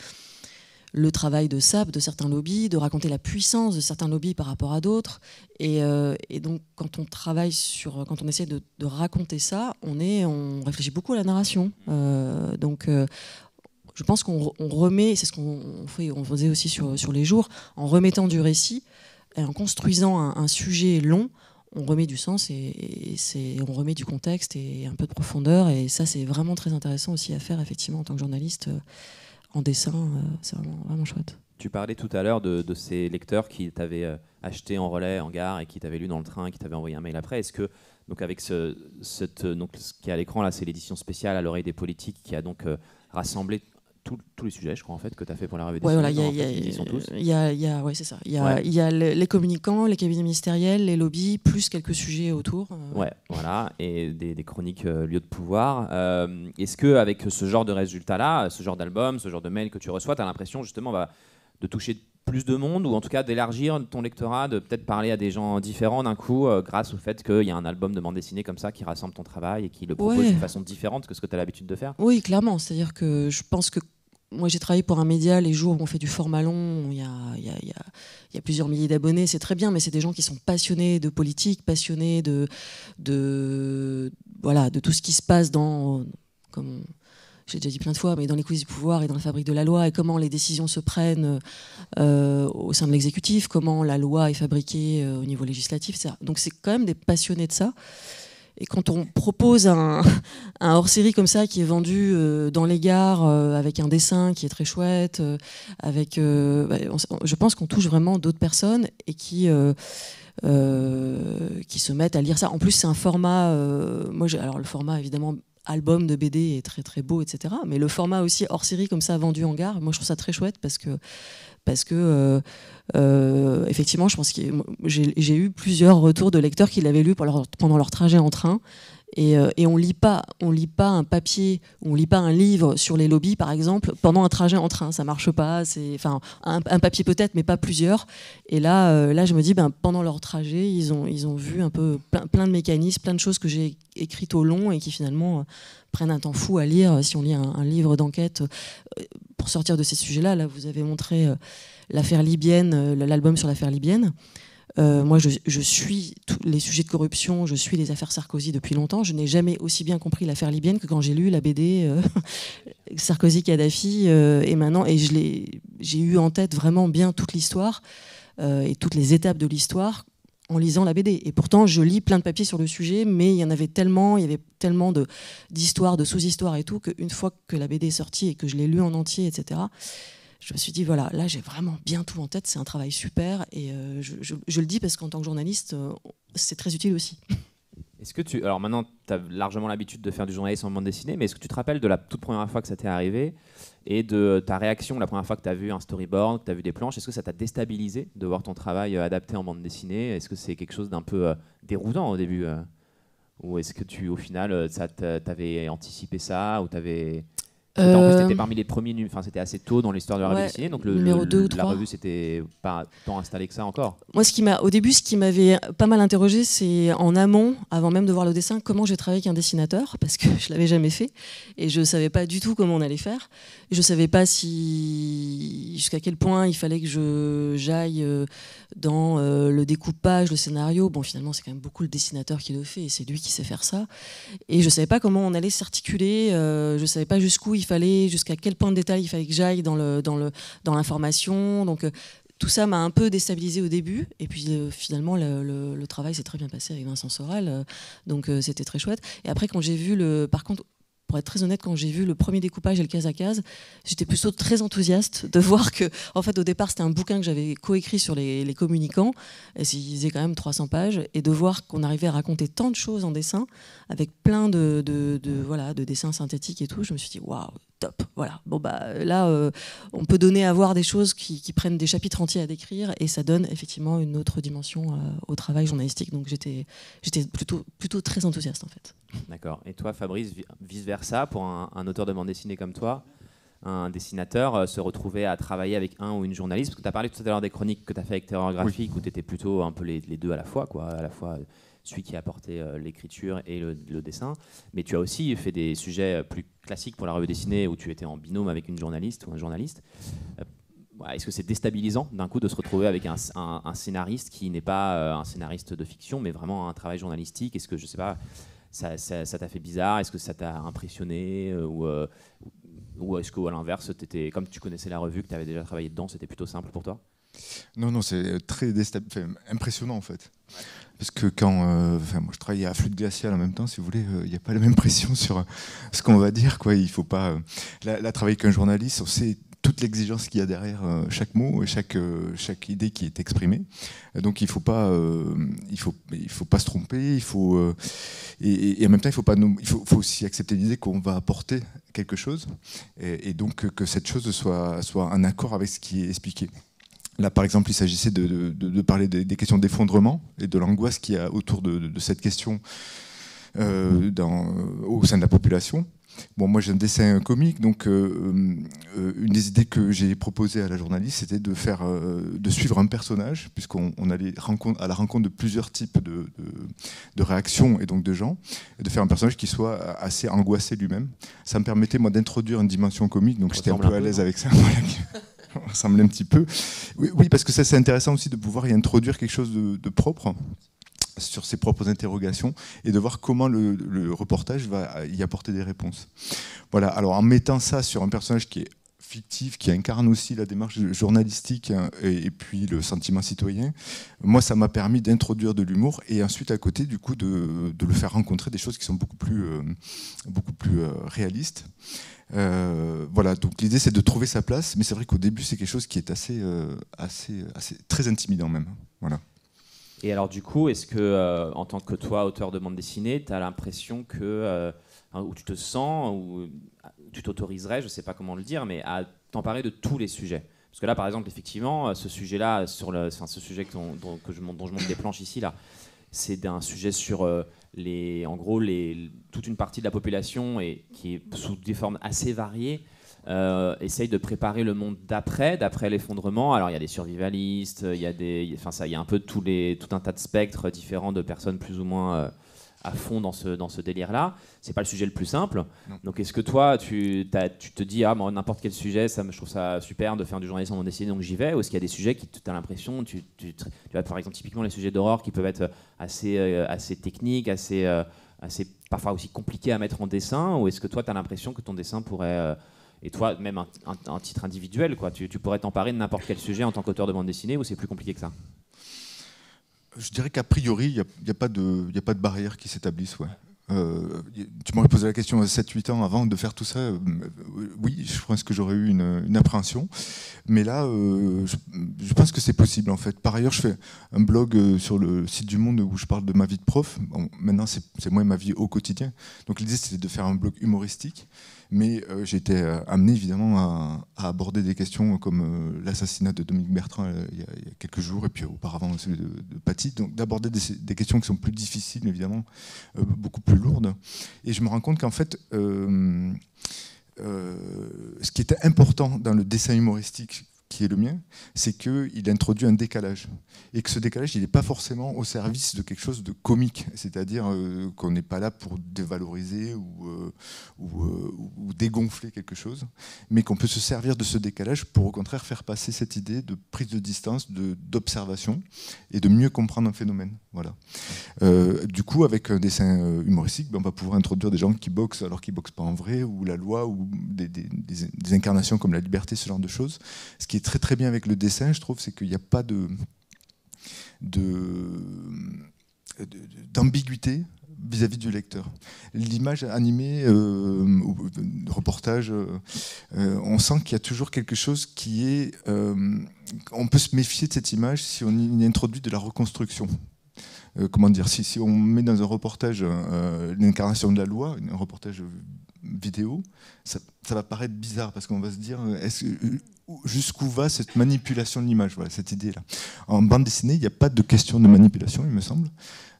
le travail de SAP, de certains lobbies, de raconter la puissance de certains lobbies par rapport à d'autres. Et donc, quand on travaille quand on essaie de raconter ça, on réfléchit beaucoup à la narration. Je pense qu'on remet, c'est ce qu'on faisait aussi sur les jours, en remettant du récit et en construisant un sujet long, on remet du sens et on remet du contexte et un peu de profondeur. Et ça, c'est vraiment très intéressant aussi à faire, effectivement, en tant que journaliste. En dessin, c'est vraiment, vraiment chouette. Tu parlais tout à l'heure de ces lecteurs qui t'avaient acheté en relais, en gare, et qui t'avaient lu dans le train, et qui t'avaient envoyé un mail après. Est-ce que, donc avec ce qui est à l'écran, là, c'est l'édition spéciale à l'oreille des politiques, qui a donc rassemblé tous les sujets, je crois, en fait, que tu as fait pour la revue dessinée. Ouais, voilà, ouais, c'est ça. Il y a les communicants, les cabinets ministériels, les lobbies, plus quelques sujets autour. Ouais, voilà, et des chroniques lieux de pouvoir. Est-ce qu'avec ce genre de résultats-là, ce genre d'album, ce genre de mail que tu reçois, tu as l'impression justement de toucher plus de monde, ou en tout cas d'élargir ton lectorat, de peut-être parler à des gens différents d'un coup, grâce au fait qu'il y a un album de bande dessinée comme ça qui rassemble ton travail et qui le propose d'une façon différente que ce que tu as l'habitude de faire? Oui, clairement. C'est-à-dire que je pense que moi, j'ai travaillé pour un média les jours où on fait du format long. Il y a plusieurs milliers d'abonnés, c'est très bien, mais c'est des gens qui sont passionnés de politique, passionnés de tout ce qui se passe comme j'ai déjà dit plein de fois, mais dans les coulisses du pouvoir et dans la fabrique de la loi, et comment les décisions se prennent au sein de l'exécutif, comment la loi est fabriquée au niveau législatif, etc. Donc c'est quand même des passionnés de ça. Et quand on propose un hors-série comme ça qui est vendu dans les gares avec un dessin qui est très chouette, je pense qu'on touche vraiment d'autres personnes et qui se mettent à lire ça. En plus, c'est un format. Alors le format évidemment album de BD est très très beau, etc. Mais le format aussi hors-série comme ça vendu en gare, moi je trouve ça très chouette parce que effectivement, je pense que j'ai eu plusieurs retours de lecteurs qui l'avaient lu pendant leur trajet en train. Et on lit pas un papier, on lit pas un livre sur les lobbies, par exemple, pendant un trajet en train. Ça marche pas. Un papier peut-être, mais pas plusieurs. Et là, je me dis, pendant leur trajet, ils ont vu un peu plein de mécanismes, plein de choses que j'ai écrites au long et qui finalement prennent un temps fou à lire. Si on lit un livre d'enquête, pour sortir de ces sujets-là, là, vous avez montré l'affaire libyenne, l'album sur l'affaire libyenne. Moi, je suis tous les sujets de corruption, je suis les affaires Sarkozy depuis longtemps. Je n'ai jamais aussi bien compris l'affaire libyenne que quand j'ai lu la BD Sarkozy-Kadhafi et maintenant. Et j'ai eu en tête vraiment bien toute l'histoire et toutes les étapes de l'histoire en lisant la BD. Et pourtant, je lis plein de papiers sur le sujet, mais il y avait tellement d'histoires, de sous-histoires et tout, qu'une fois que la BD est sortie et que je l'ai lu en entier, etc., je me suis dit, voilà, là j'ai vraiment bien tout en tête, c'est un travail super, et je le dis parce qu'en tant que journaliste, c'est très utile aussi. Est-ce que alors maintenant, tu as largement l'habitude de faire du journalisme en bande dessinée, mais est-ce que tu te rappelles de la toute première fois que ça t'est arrivé et de ta réaction la première fois que tu as vu un storyboard, que tu as vu des planches? Est-ce que ça t'a déstabilisé de voir ton travail adapté en bande dessinée? Est-ce que c'est quelque chose d'un peu déroutant au début Ou est-ce que au final, t'avais anticipé ça ou t'avais... En plus, c'était parmi les premiers, enfin, c'était assez tôt dans l'histoire de la revue dessinée, donc numéro 2 ou 3. La revue c'était pas tant installé que ça encore. Moi, au début, ce qui m'avait pas mal interrogé, c'est en amont, avant même de voir le dessin, comment j'ai travaillé avec un dessinateur, parce que je l'avais jamais fait et je savais pas du tout comment on allait faire. Je savais pas jusqu'à quel point il fallait que j'aille dans le découpage, le scénario. Bon, finalement, c'est quand même beaucoup le dessinateur qui le fait et c'est lui qui sait faire ça. Et je savais pas comment on allait s'articuler. Je savais pas jusqu'à quel point de détail il fallait que j'aille dans l'information. Donc tout ça m'a un peu déstabilisée au début. Et puis finalement, le travail s'est très bien passé avec Vincent Sorel. Donc c'était très chouette. Et après, quand j'ai vu par contre, pour être très honnête, quand j'ai vu le premier découpage et le case à case, j'étais plutôt très enthousiaste de voir que, en fait, au départ, c'était un bouquin que j'avais coécrit sur les communicants, et il faisait quand même 300 pages, et de voir qu'on arrivait à raconter tant de choses en dessin, avec plein de dessins synthétiques et tout, je me suis dit, waouh, top, voilà. Bon, bah, là, on peut donner à voir des choses qui prennent des chapitres entiers à décrire, et ça donne effectivement une autre dimension au travail journalistique. Donc j'étais plutôt très enthousiaste, en fait. D'accord. Et toi, Fabrice, vice-versa, pour un auteur de bande dessinée comme toi, un dessinateur, se retrouver à travailler avec un ou une journaliste, parce que tu as parlé tout à l'heure des chroniques que tu as fait avec Terreur Graphique, où tu étais plutôt un peu les deux à la fois, quoi, à la fois celui qui a apporté l'écriture et le dessin, mais tu as aussi fait des sujets plus classiques pour la revue dessinée, où tu étais en binôme avec une journaliste ou un journaliste. Est-ce que c'est déstabilisant d'un coup de se retrouver avec un scénariste qui n'est pas un scénariste de fiction, mais vraiment un travail journalistique? Est-ce que, je sais pas, ça t'a fait bizarre? Est-ce que ça t'a impressionné ou est-ce qu'à l'inverse, comme tu connaissais la revue, que tu avais déjà travaillé dedans, c'était plutôt simple pour toi? Non, c'est très impressionnant en fait. Parce que quand moi je travaillais à Flûte Glaciale en même temps, si vous voulez, il n'y a pas la même pression sur ce qu'on va dire, quoi. Il faut pas là, travailler avec un journaliste, on sait toute l'exigence qu'il y a derrière chaque mot et chaque idée qui est exprimée. Donc il faut pas se tromper, et en même temps il faut aussi accepter l'idée qu'on va apporter quelque chose et donc que cette chose soit en accord avec ce qui est expliqué. Là, par exemple, il s'agissait de parler des questions d'effondrement et de l'angoisse qu'il y a autour de cette question au sein de la population. Bon, moi, j'ai un dessin comique, donc une des idées que j'ai proposées à la journaliste, c'était de suivre un personnage, puisqu'on allait à la rencontre de plusieurs types de réactions et donc de gens, et de faire un personnage qui soit assez angoissé lui-même. Ça me permettait, moi, d'introduire une dimension comique, donc j'étais un peu à l'aise avec ça. On ressemblait un petit peu. Oui, parce que ça, c'est intéressant aussi de pouvoir y introduire quelque chose de propre sur ses propres interrogations et de voir comment le reportage va y apporter des réponses. Voilà. Alors en mettant ça sur un personnage qui est fictif, qui incarne aussi la démarche journalistique et puis le sentiment citoyen, moi ça m'a permis d'introduire de l'humour et ensuite à côté du coup de le faire rencontrer des choses qui sont beaucoup plus réalistes. Voilà, donc l'idée c'est de trouver sa place, mais c'est vrai qu'au début c'est quelque chose qui est assez très intimidant même. Voilà. Et alors du coup, est-ce que en tant que toi, auteur de bande dessinée, tu as l'impression que, ou tu te sens, ou tu t'autoriserais, je ne sais pas comment le dire, mais à t'emparer de tous les sujets? Parce que là, par exemple, effectivement, ce sujet-là, ce sujet dont je monte des planches ici, là, c'est un sujet sur toute une partie de la population et qui est sous des formes assez variées. Essaye de préparer le monde d'après l'effondrement. Alors il y a des survivalistes, il y a un peu tout un tas de spectres différents de personnes plus ou moins à fond dans ce délire-là. C'est pas le sujet le plus simple. Non. Donc est-ce que toi, tu te dis moi, n'importe quel sujet, je trouve ça super de faire du journalisme en bande dessinée, donc j'y vais? Ou est-ce qu'il y a des sujets qui tu as l'impression, tu as par exemple typiquement les sujets d'horreur qui peuvent être assez techniques, assez parfois aussi compliqués à mettre en dessin? Ou est-ce que toi, tu as l'impression que ton dessin pourrait et toi, même un titre individuel, quoi, tu pourrais t'emparer de n'importe quel sujet en tant qu'auteur de bande dessinée, ou c'est plus compliqué que ça? Je dirais qu'a priori, il n'y a pas de barrière qui s'établisse. Ouais. Tu m'aurais posé la question 7-8 ans avant de faire tout ça. Oui, je pense que j'aurais eu une appréhension. Mais là, je pense que c'est possible en fait. Par ailleurs, je fais un blog sur le site du Monde où je parle de ma vie de prof. Bon, maintenant, c'est moi et ma vie au quotidien. Donc l'idée, c'était de faire un blog humoristique. Mais j'ai été amené évidemment à aborder des questions comme l'assassinat de Dominique Bertrand il y a quelques jours, et puis auparavant celui de Paty, donc d'aborder des questions qui sont plus difficiles, évidemment, beaucoup plus lourdes. Et je me rends compte qu'en fait, ce qui était important dans le dessin humoristique qui est le mien, c'est qu'il introduit un décalage. Et que ce décalage, il n'est pas forcément au service de quelque chose de comique. C'est-à-dire qu'on n'est pas là pour dévaloriser ou dégonfler quelque chose, mais qu'on peut se servir de ce décalage pour au contraire faire passer cette idée de prise de distance, d'observation, et de mieux comprendre un phénomène. Voilà. Du coup, avec un dessin humoristique, on va pouvoir introduire des gens qui boxent alors qu'ils ne boxent pas en vrai, ou la loi, ou des incarnations comme la liberté, ce genre de choses. Ce qui est très très bien avec le dessin, je trouve, c'est qu'il n'y a pas d'ambiguïté vis-à-vis du lecteur. L'image animée, le reportage, on sent qu'il y a toujours quelque chose qui est... on peut se méfier de cette image si on y introduit de la reconstruction. Comment dire, si on met dans un reportage l'incarnation de la loi, un reportage vidéo, ça va paraître bizarre parce qu'on va se dire jusqu'où va cette manipulation de l'image, voilà, cette idée-là. En bande dessinée, il n'y a pas de question de manipulation, il me semble,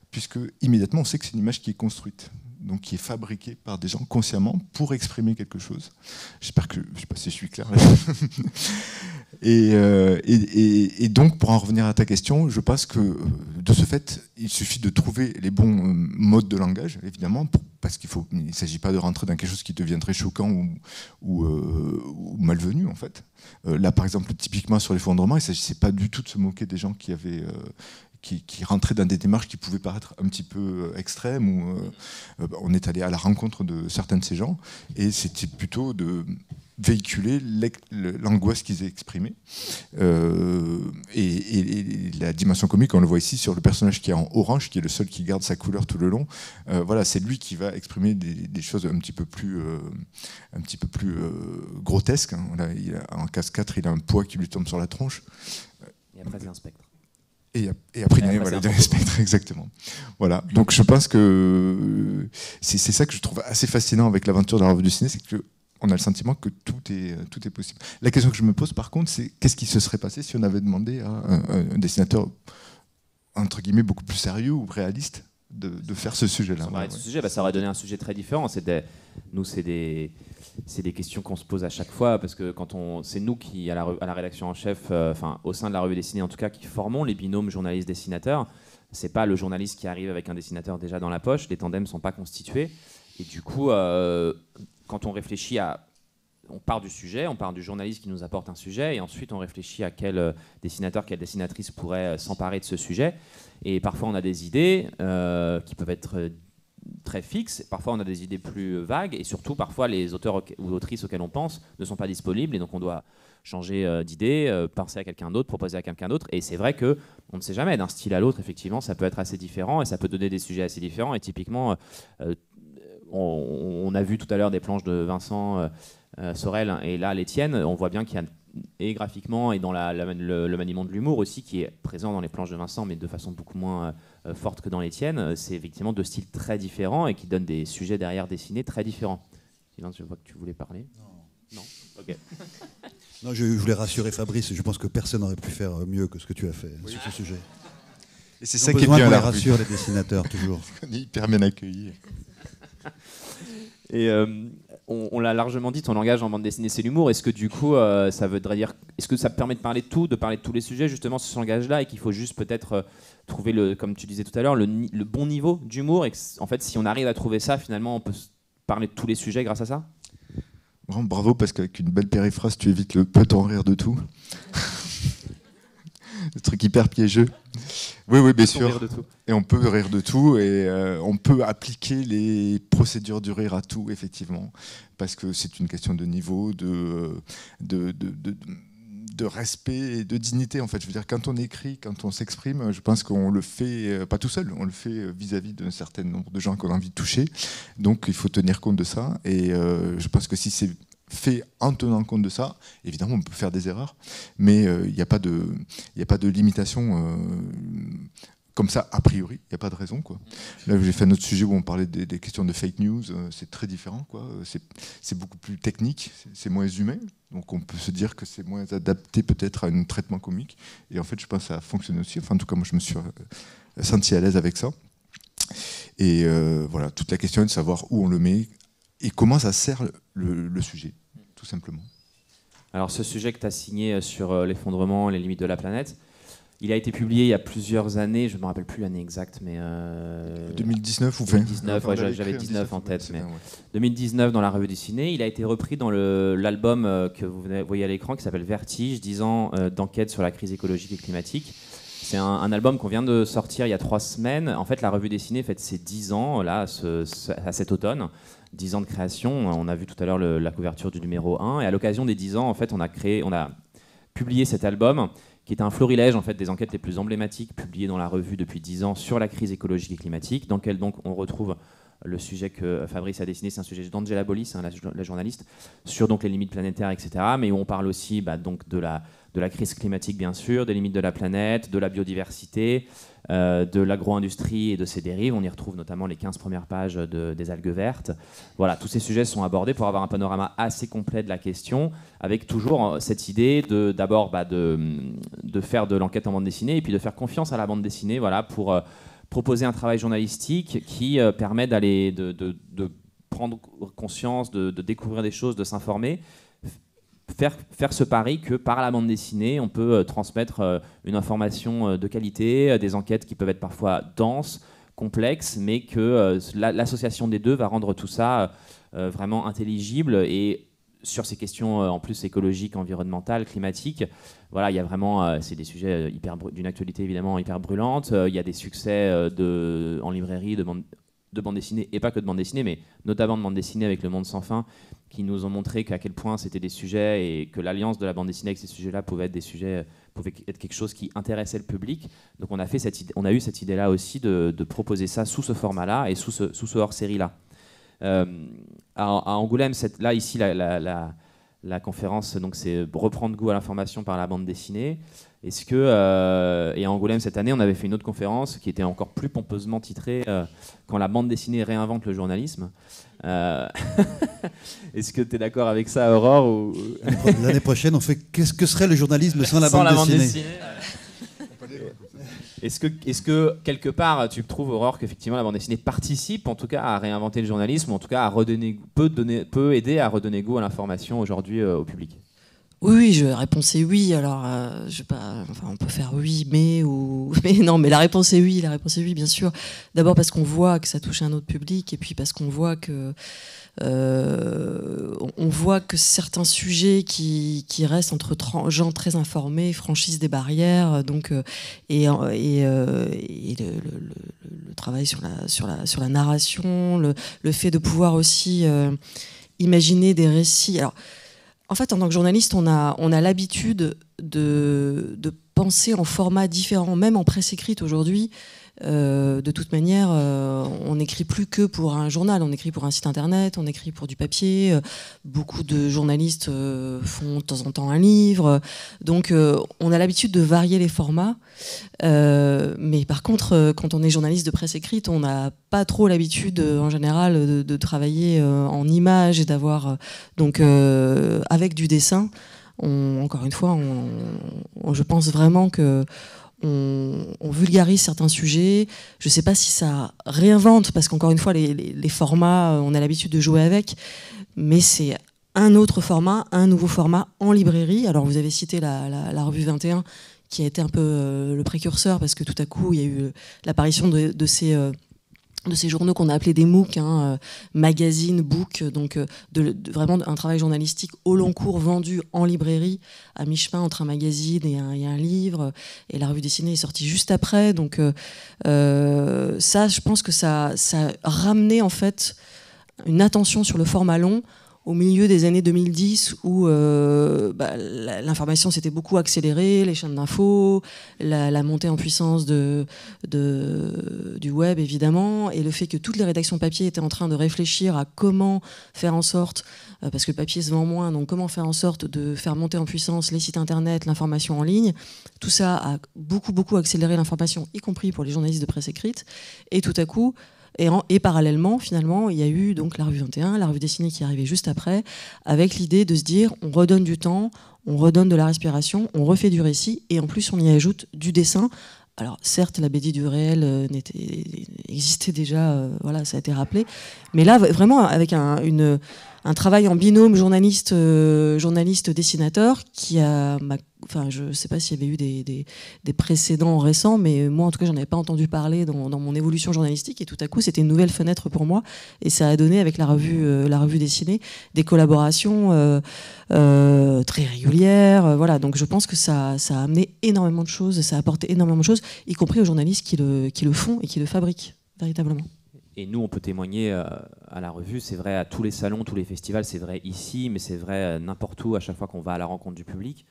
puisque immédiatement on sait que c'est une image qui est construite, donc qui est fabriquée par des gens consciemment pour exprimer quelque chose. J'espère que, je ne sais pas si je suis clair. Et donc, pour en revenir à ta question, je pense que de ce fait, il suffit de trouver les bons modes de langage, évidemment, parce qu'il ne s'agit pas de rentrer dans quelque chose qui deviendrait choquant ou malvenu, en fait. Là, par exemple, typiquement sur l'effondrement, il ne s'agissait pas du tout de se moquer des gens qui avaient... Qui rentraient dans des démarches qui pouvaient paraître un petit peu extrêmes, où on est allé à la rencontre de certains de ces gens, et c'était plutôt de véhiculer l'angoisse qu'ils exprimé. Et la dimension comique, on le voit ici sur le personnage qui est en orange, qui est le seul qui garde sa couleur tout le long. Voilà, c'est lui qui va exprimer des choses un petit peu plus grotesques. Hein. En case 4, il a un poids qui lui tombe sur la tronche. Et après, c'est un spectre. Et après, il y a un spectre, exactement. Voilà. Donc je pense que c'est ça que je trouve assez fascinant avec l'aventure de la revue du ciné, c'est qu'on a le sentiment que tout est possible. La question que je me pose par contre, c'est qu'est-ce qui se serait passé si on avait demandé à un dessinateur, entre guillemets, beaucoup plus sérieux ou réaliste de faire ce sujet-là. Ça aurait donné un sujet très différent. Nous, c'est des questions qu'on se pose à chaque fois, parce que c'est nous qui, à la rédaction en chef, au sein de la revue dessinée en tout cas, qui formons les binômes journalistes-dessinateurs. C'est pas le journaliste qui arrive avec un dessinateur déjà dans la poche, les tandems ne sont pas constitués. Et du coup, quand on réfléchit on part du sujet, on part du journaliste qui nous apporte un sujet, et ensuite on réfléchit à quel dessinateur, quelle dessinatrice pourrait s'emparer de ce sujet. Et parfois on a des idées qui peuvent être très fixes, parfois on a des idées plus vagues, et surtout parfois les auteurs ou autrices auxquels on pense ne sont pas disponibles, et donc on doit changer d'idée, penser à quelqu'un d'autre, proposer à quelqu'un d'autre. Et c'est vrai qu'on ne sait jamais, d'un style à l'autre, effectivement, ça peut être assez différent, et ça peut donner des sujets assez différents. Et typiquement, on a vu tout à l'heure des planches de Vincent Sorel, et là les tiennes, on voit bien qu'il y a, et graphiquement et dans le maniement de l'humour aussi, qui est présent dans les planches de Vincent, mais de façon beaucoup moins forte que dans les tiennes. C'est effectivement deux styles très différents et qui donnent des sujets derrière dessinés très différents. Sylvain, je vois que tu voulais parler. Non. Ok. Non, je voulais rassurer Fabrice. Je pense que personne n'aurait pu faire mieux que ce que tu as fait sur ce sujet. Et c'est ça qui est bien. On les rassure, les dessinateurs, toujours. On est hyper bien accueillis. Et on l'a largement dit, ton langage en bande dessinée, c'est l'humour. Est-ce que du coup, ça voudrait dire, est-ce que ça permet de parler de tout, de parler de tous les sujets justement sur ce langage-là, et qu'il faut juste peut-être trouver comme tu disais tout à l'heure, le bon niveau d'humour, et en fait, si on arrive à trouver ça, finalement, on peut parler de tous les sujets grâce à ça. Bravo, parce qu'avec une belle périphrase, tu évites le peut-on rire de tout. Le truc hyper piégeux. Oui, bien sûr. Et on peut rire de tout, et on peut appliquer les procédures du rire à tout, effectivement, parce que c'est une question de niveau, de respect et de dignité, en fait. Je veux dire, quand on écrit, quand on s'exprime, je pense qu'on le fait pas tout seul, on le fait vis-à-vis d'un certain nombre de gens qu'on a envie de toucher. Donc, il faut tenir compte de ça, et je pense que si c'est fait en tenant compte de ça, évidemment on peut faire des erreurs, mais il n'y a pas de limitation. comme ça, a priori, il n'y a pas de raison, quoi. Là, j'ai fait un autre sujet où on parlait des questions de fake news, c'est très différent, quoi. C'est beaucoup plus technique, c'est moins humain, donc on peut se dire que c'est moins adapté peut-être à un traitement comique, et en fait, je pense que ça a fonctionné aussi, enfin, en tout cas, moi, je me suis senti à l'aise avec ça. Et voilà, toute la question est de savoir où on le met, et comment ça sert le sujet, tout simplement. Alors, ce sujet que tu as signé sur l'effondrement, les limites de la planète, il a été publié il y a plusieurs années, je ne me rappelle plus l'année exacte, mais... 2019 ou 20 2019, ouais, j'avais 19 en tête, mais 2019 dans la revue dessinée. Il a été repris dans l'album que vous voyez à l'écran qui s'appelle Vertige, 10 ans d'enquête sur la crise écologique et climatique. C'est un album qu'on vient de sortir il y a 3 semaines. En fait, la revue dessinée fête ses 10 ans là, à cet automne. 10 ans de création. On a vu tout à l'heure la couverture du numéro 1. Et à l'occasion des 10 ans, en fait, on a publié cet album qui est un florilège en fait, des enquêtes les plus emblématiques publiées dans la revue depuis 10 ans sur la crise écologique et climatique, dans lequel donc, on retrouve le sujet que Fabrice a dessiné, c'est un sujet d'Angela Bollis, hein, la journaliste, sur donc, les limites planétaires, etc. Mais où on parle aussi donc, de la crise climatique, bien sûr, des limites de la planète, de la biodiversité, de l'agro-industrie et de ses dérives. On y retrouve notamment les 15 premières pages des algues vertes. Voilà, tous ces sujets sont abordés pour avoir un panorama assez complet de la question, avec toujours cette idée d'abord de faire de l'enquête en bande dessinée et puis de faire confiance à la bande dessinée, voilà, pour proposer un travail journalistique qui permet de prendre conscience, de découvrir des choses, de s'informer. Faire ce pari que par la bande dessinée, on peut transmettre une information de qualité, des enquêtes qui peuvent être parfois denses, complexes, mais que l'association des deux va rendre tout ça vraiment intelligible. Et sur ces questions en plus écologiques, environnementales, climatiques, voilà, il y a vraiment, c'est des sujets d'une actualité évidemment hyper brûlante. Il y a des succès en librairie de bande dessinée, et pas que de bande dessinée, mais notamment de bande dessinée avec Le Monde sans fin, qui nous ont montré qu'à quel point c'était des sujets et que l'alliance de la bande dessinée avec ces sujets-là pouvait être quelque chose qui intéressait le public. Donc on a eu cette idée-là aussi de proposer ça sous ce format-là et sous ce hors-série-là. À Angoulême, ici, la conférence, donc, c'est reprendre goût à l'information par la bande dessinée. Et à Angoulême, cette année, on avait fait une autre conférence qui était encore plus pompeusement titrée Quand la bande dessinée réinvente le journalisme. Est-ce que tu es d'accord avec ça, Aurore ou... L'année prochaine, on fait qu'est-ce que serait le journalisme sans la bande dessinée. Est-ce que quelque part, tu trouves, Aurore, qu'effectivement la bande dessinée participe en tout cas à réinventer le journalisme, ou en tout cas peut aider à redonner goût à l'information aujourd'hui au public? Oui, la réponse est oui. Alors, on peut faire oui, mais non, mais la réponse est oui. La réponse est oui, bien sûr. D'abord parce qu'on voit que ça touche un autre public, et puis parce qu'on voit que certains sujets qui restent entre gens très informés franchissent des barrières. Donc, et le travail sur la narration, le fait de pouvoir aussi imaginer des récits. Alors, en fait, en tant que journaliste, on a l'habitude de penser en format différent, même en presse écrite aujourd'hui. De toute manière, on n'écrit plus que pour un journal, on écrit pour un site internet, on écrit pour du papier. Beaucoup de journalistes font de temps en temps un livre. Donc, on a l'habitude de varier les formats. Mais par contre, quand on est journaliste de presse écrite, on n'a pas trop l'habitude, en général, de travailler en images et d'avoir... donc, avec du dessin, encore une fois, je pense vraiment que on vulgarise certains sujets. Je ne sais pas si ça réinvente, parce qu'encore une fois, les formats, on a l'habitude de jouer avec, mais c'est un autre format, un nouveau format en librairie. Alors vous avez cité la revue 21, qui a été un peu le précurseur, parce que tout à coup, il y a eu l'apparition de ces journaux qu'on a appelés des MOOC, magazine, book, donc vraiment un travail journalistique au long cours vendu en librairie, à mi-chemin entre un magazine et un livre. Et la revue dessinée est sortie juste après. Donc ça, je pense que ça a ramené en fait une attention sur le format long, au milieu des années 2010 où l'information s'était beaucoup accélérée, les chaînes d'infos, la montée en puissance du web évidemment, et le fait que toutes les rédactions papier étaient en train de réfléchir à comment faire en sorte, parce que le papier se vend moins, donc comment faire en sorte de faire monter en puissance les sites internet, l'information en ligne. Tout ça a beaucoup accéléré l'information, y compris pour les journalistes de presse écrite, et tout à coup, et parallèlement, finalement, il y a eu donc la revue 21, la revue dessinée qui est arrivée juste après, avec l'idée de se dire on redonne du temps, on redonne de la respiration, on refait du récit, et en plus on y ajoute du dessin. Alors certes, la BD du réel existait déjà, voilà, ça a été rappelé, mais là vraiment avec un travail en binôme journaliste-dessinateur qui a... Enfin, je ne sais pas s'il y avait eu des précédents récents, mais moi, en tout cas, j'en avais pas entendu parler dans mon évolution journalistique. Et tout à coup, c'était une nouvelle fenêtre pour moi. Et ça a donné, avec la revue dessinée, des collaborations très régulières. Voilà. Donc, je pense que ça a amené énormément de choses, ça a apporté énormément de choses, y compris aux journalistes qui le font et qui le fabriquent, véritablement. Et nous, on peut témoigner à la revue, c'est vrai à tous les salons, tous les festivals, c'est vrai ici, mais c'est vrai n'importe où, à chaque fois qu'on va à la rencontre du public.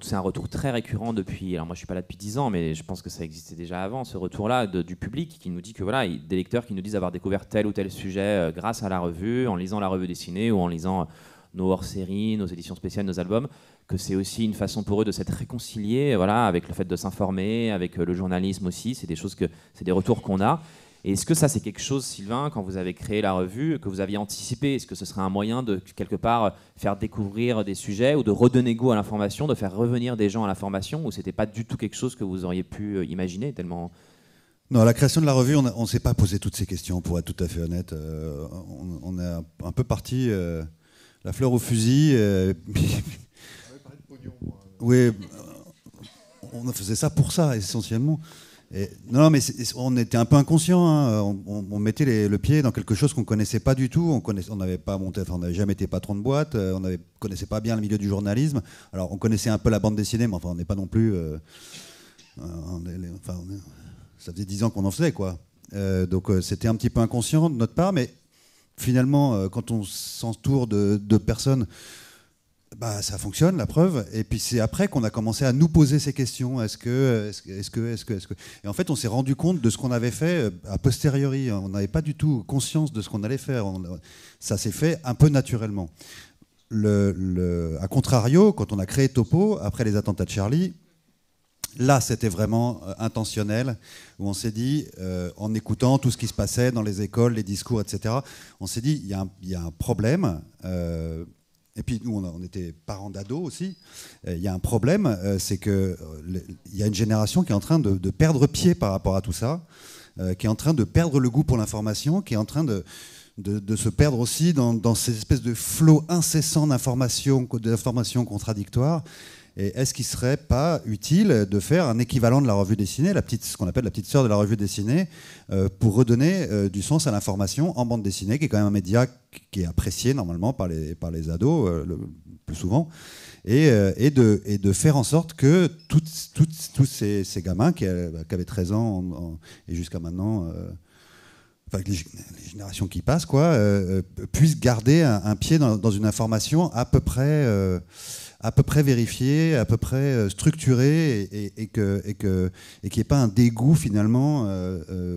C'est un retour très récurrent depuis, alors moi je suis pas là depuis 10 ans, mais je pense que ça existait déjà avant, ce retour-là du public qui nous dit que voilà, des lecteurs qui nous disent avoir découvert tel ou tel sujet grâce à la revue, en lisant la revue dessinée ou en lisant nos hors-séries, nos éditions spéciales, nos albums, que c'est aussi une façon pour eux de s'être réconciliés, voilà, avec le fait de s'informer, avec le journalisme aussi, c'est des retours qu'on a. Et est-ce que ça, c'est quelque chose, Sylvain, quand vous avez créé la revue, que vous aviez anticipé? Est-ce que ce serait un moyen de, quelque part, faire découvrir des sujets ou de redonner goût à l'information, de faire revenir des gens à l'information, ou c'était pas du tout quelque chose que vous auriez pu imaginer tellement... Non, à la création de la revue, on ne s'est pas posé toutes ces questions, pour être tout à fait honnête. On est un peu parti la fleur au fusil. Oui, on faisait ça pour ça, essentiellement. Non, mais on était un peu inconscient. Hein. On mettait le pied dans quelque chose qu'on ne connaissait pas du tout. On n'avait pas monté, on n'avait jamais été patron de boîte. On ne connaissait pas bien le milieu du journalisme. Alors, on connaissait un peu la bande dessinée, mais enfin, on n'est pas non plus. Ça faisait 10 ans qu'on en faisait, quoi. Donc, c'était un petit peu inconscient de notre part, mais finalement, quand on s'entoure de personnes. Bah, ça fonctionne, la preuve. Et puis c'est après qu'on a commencé à nous poser ces questions. Est-ce que. Et en fait, on s'est rendu compte de ce qu'on avait fait a posteriori. On n'avait pas du tout conscience de ce qu'on allait faire. Ça s'est fait un peu naturellement. A contrario, quand on a créé Topo, après les attentats de Charlie, là, c'était vraiment intentionnel, où on s'est dit, en écoutant tout ce qui se passait dans les écoles, les discours, etc., on s'est dit, il y a un problème. Et puis nous, on était parents d'ados aussi. Il y a un problème, c'est qu'il y a une génération qui est en train de perdre pied par rapport à tout ça, qui est en train de perdre le goût pour l'information, qui est en train de se perdre aussi dans ces espèces de flots incessants d'informations contradictoires. Et est-ce qu'il ne serait pas utile de faire un équivalent de la revue dessinée, ce qu'on appelle la petite sœur de la revue dessinée, pour redonner du sens à l'information en bande dessinée, qui est quand même un média qui est apprécié normalement par les ados, le plus souvent, et de faire en sorte que tous ces gamins qui avaient 13 ans et jusqu'à maintenant... Enfin, les générations qui passent, quoi, puissent garder un pied dans une information à peu près vérifiée, à peu près structurée, et qu'il n'y ait pas un dégoût finalement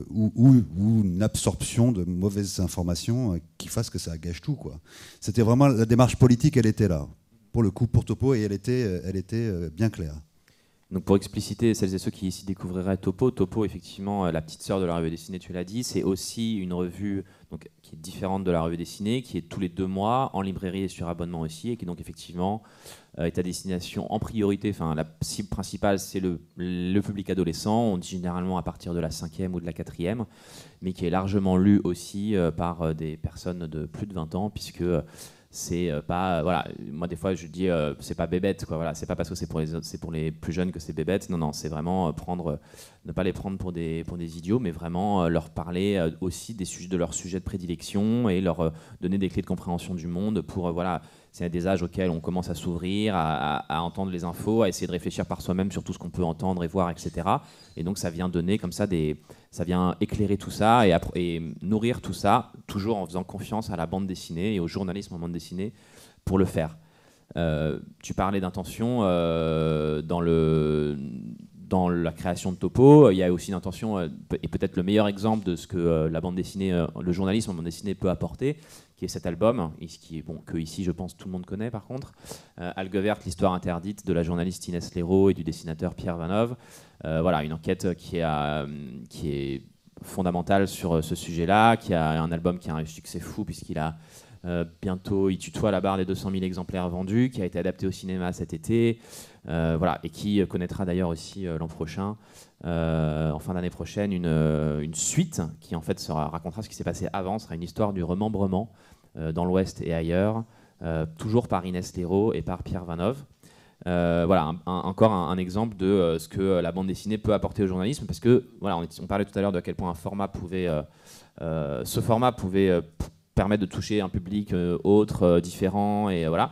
ou une absorption de mauvaises informations qui fasse que ça gâche tout, quoi. C'était vraiment la démarche politique, elle était là, pour le coup, pour Topo, et elle était bien claire. Donc pour expliciter celles et ceux qui ici découvriraient Topo, effectivement, la petite sœur de la revue dessinée, tu l'as dit, c'est aussi une revue donc, qui est différente de la revue dessinée, qui est tous les 2 mois, en librairie et sur abonnement aussi, et qui donc effectivement est à destination en priorité, enfin la cible principale c'est le public adolescent, on dit généralement à partir de la 5e ou de la 4e, mais qui est largement lu aussi par des personnes de plus de 20 ans, puisque... c'est pas voilà, moi des fois je dis c'est pas bébête, quoi, voilà, c'est pas parce que c'est pour les plus jeunes que c'est bébête, non, c'est vraiment ne pas les prendre pour des idiots, mais vraiment leur parler aussi de leur sujet de prédilection et leur donner des clés de compréhension du monde pour voilà, c'est des âges auxquels on commence à s'ouvrir, à entendre les infos, à essayer de réfléchir par soi-même sur tout ce qu'on peut entendre et voir, etc. Et donc ça vient donner comme ça ça vient éclairer tout ça et nourrir tout ça, toujours en faisant confiance à la bande dessinée et au journalisme en bande dessinée pour le faire. Tu parlais d'intention dans la création de Topo. Il y a aussi une intention, et peut-être le meilleur exemple de ce que la bande dessinée, le journalisme en bande dessinée peut apporter, qui est cet album, que ici je pense tout le monde connaît par contre, Alguevert, l'histoire interdite de la journaliste Inès Léraud et du dessinateur Pierre Vanhove. Voilà, une enquête qui est fondamentale sur ce sujet-là, qui a un album qui a un succès fou puisqu'il a bientôt, il tutoie la barre des 200 000 exemplaires vendus, qui a été adapté au cinéma cet été, voilà, et qui connaîtra d'ailleurs aussi l'an prochain, en fin d'année prochaine, une suite qui en fait racontera ce qui s'est passé avant. Ce sera une histoire du remembrement dans l'Ouest et ailleurs, toujours par Inès Léraud et par Pierre Vanhove. Voilà, encore un exemple de ce que la bande dessinée peut apporter au journalisme, parce que voilà, on parlait tout à l'heure de à quel point ce format pouvait permettre de toucher un public autre, différent, et voilà.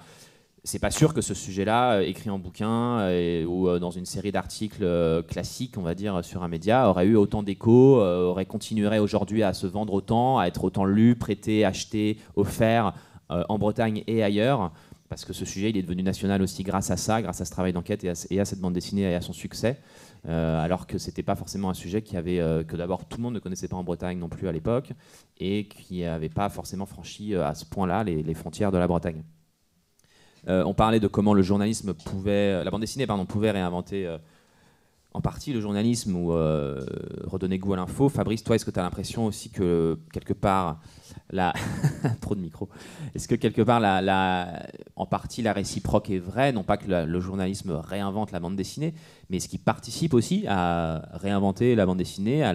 C'est pas sûr que ce sujet-là, écrit en bouquin ou dans une série d'articles classiques, on va dire, sur un média, aurait eu autant d'écho, continuerait aujourd'hui à se vendre autant, à être autant lu, prêté, acheté, offert en Bretagne et ailleurs, parce que ce sujet, il est devenu national aussi grâce à ça, grâce à ce travail d'enquête et à cette bande dessinée et à son succès. Alors que c'était pas forcément un sujet que d'abord tout le monde ne connaissait pas en Bretagne non plus à l'époque, et qui n'avait pas forcément franchi à ce point-là les frontières de la Bretagne. On parlait de comment la bande dessinée pouvait réinventer en partie le journalisme ou redonner goût à l'info. Fabrice, toi, est-ce que tu as l'impression aussi que quelque part trop de micro. Est-ce que quelque part en partie la réciproque est vraie, non pas que le journalisme réinvente la bande dessinée, mais est-ce qu'il participe aussi à réinventer la bande dessinée, à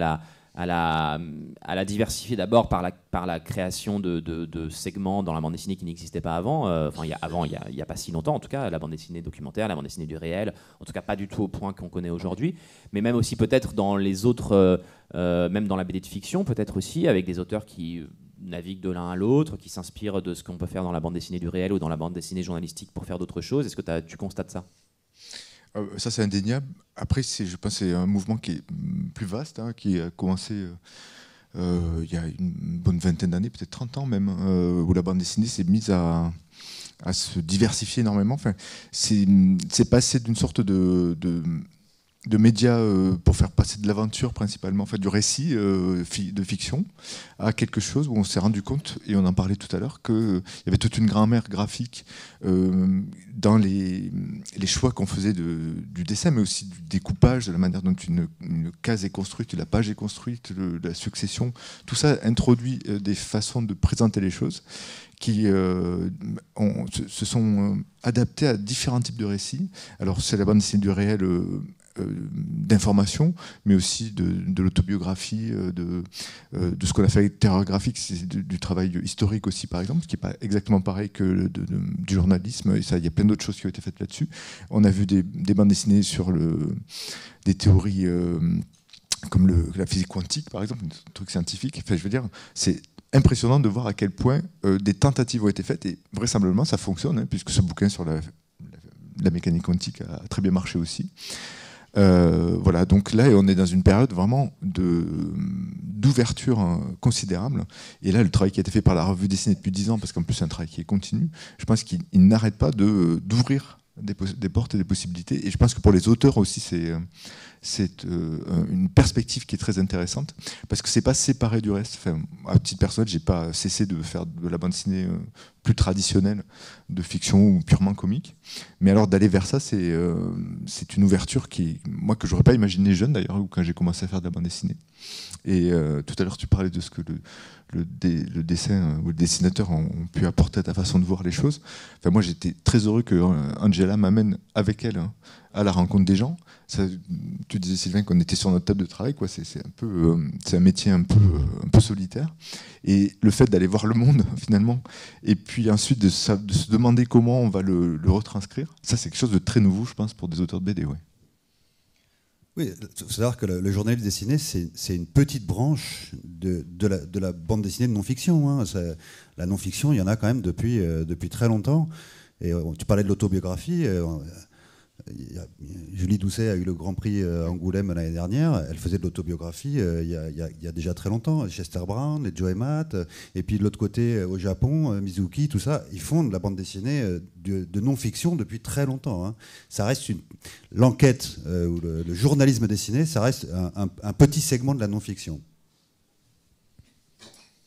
la diversifier d'abord par la création de segments dans la bande dessinée qui n'existaient pas avant. Il y a pas si longtemps, en tout cas, la bande dessinée documentaire, la bande dessinée du réel, en tout cas pas du tout au point qu'on connaît aujourd'hui, mais même aussi peut-être dans les autres, même dans la BD de fiction, peut-être aussi avec des auteurs qui naviguent de l'un à l'autre, qui s'inspirent de ce qu'on peut faire dans la bande dessinée du réel ou dans la bande dessinée journalistique pour faire d'autres choses. Est-ce que tu constates ça ? Ça, c'est indéniable. Après, je pense que c'est un mouvement qui est plus vaste, qui a commencé il y a une bonne vingtaine d'années, peut-être 30 ans même, où la bande dessinée s'est mise à se diversifier énormément. Enfin, c'est passé d'une sorte de médias pour faire passer de l'aventure principalement, en fait, du récit de fiction, à quelque chose où on s'est rendu compte, et on en parlait tout à l'heure, qu'il y avait toute une grammaire graphique dans les choix qu'on faisait du dessin, mais aussi du découpage, de la manière dont une case est construite, la page est construite, la succession. Tout ça introduit des façons de présenter les choses qui se sont adaptées à différents types de récits. Alors c'est la bande dessinée du réel d'information, mais aussi de l'autobiographie, de ce qu'on a fait avec Terreur graphique, c'est du travail historique aussi, par exemple, ce qui n'est pas exactement pareil que du journalisme, et ça, il y a plein d'autres choses qui ont été faites là-dessus. On a vu des bandes dessinées sur des théories comme la physique quantique, par exemple, un truc scientifique. Enfin, je veux dire, c'est impressionnant de voir à quel point des tentatives ont été faites, et vraisemblablement ça fonctionne, puisque ce bouquin sur la mécanique quantique a très bien marché aussi. Voilà, donc là on est dans une période vraiment d'ouverture considérable, et là le travail qui a été fait par la revue dessinée depuis 10 ans, parce qu'en plus c'est un travail qui est continu, je pense qu'il n'arrête pas d'ouvrir des portes et des possibilités, et je pense que pour les auteurs aussi c'est une perspective qui est très intéressante, parce que c'est pas séparé du reste. Enfin, à titre personnel, j'ai pas cessé de faire de la bande dessinée plus traditionnelle, de fiction ou purement comique, mais alors d'aller vers ça, c'est une ouverture que j'aurais pas imaginé jeune d'ailleurs, ou quand j'ai commencé à faire de la bande dessinée. Et tout à l'heure tu parlais de ce que le dessin ou le dessinateur ont pu apporter à ta façon de voir les choses. Enfin, moi j'étais très heureux que Angela m'amène avec elle à la rencontre des gens. Ça, tu disais Sylvain qu'on était sur notre table de travail, quoi. C'est un métier un peu solitaire, et le fait d'aller voir le monde finalement, et puis ensuite de se demander comment on va le retranscrire, ça c'est quelque chose de très nouveau, je pense, pour des auteurs de BD. Ouais. Oui, il faut savoir que le journalisme dessiné, c'est une petite branche de la bande dessinée de non-fiction. Hein. La non-fiction, il y en a quand même depuis très longtemps. Et tu parlais de l'autobiographie. Julie Doucet a eu le Grand Prix Angoulême l'année dernière. Elle faisait de l'autobiographie il y a déjà très longtemps. Chester Brown, les Joe Matt, et puis de l'autre côté, au Japon, Mizuki, tout ça, ils font de la bande dessinée de non-fiction depuis très longtemps. Hein. Ça reste l'enquête ou le journalisme dessiné, ça reste un petit segment de la non-fiction.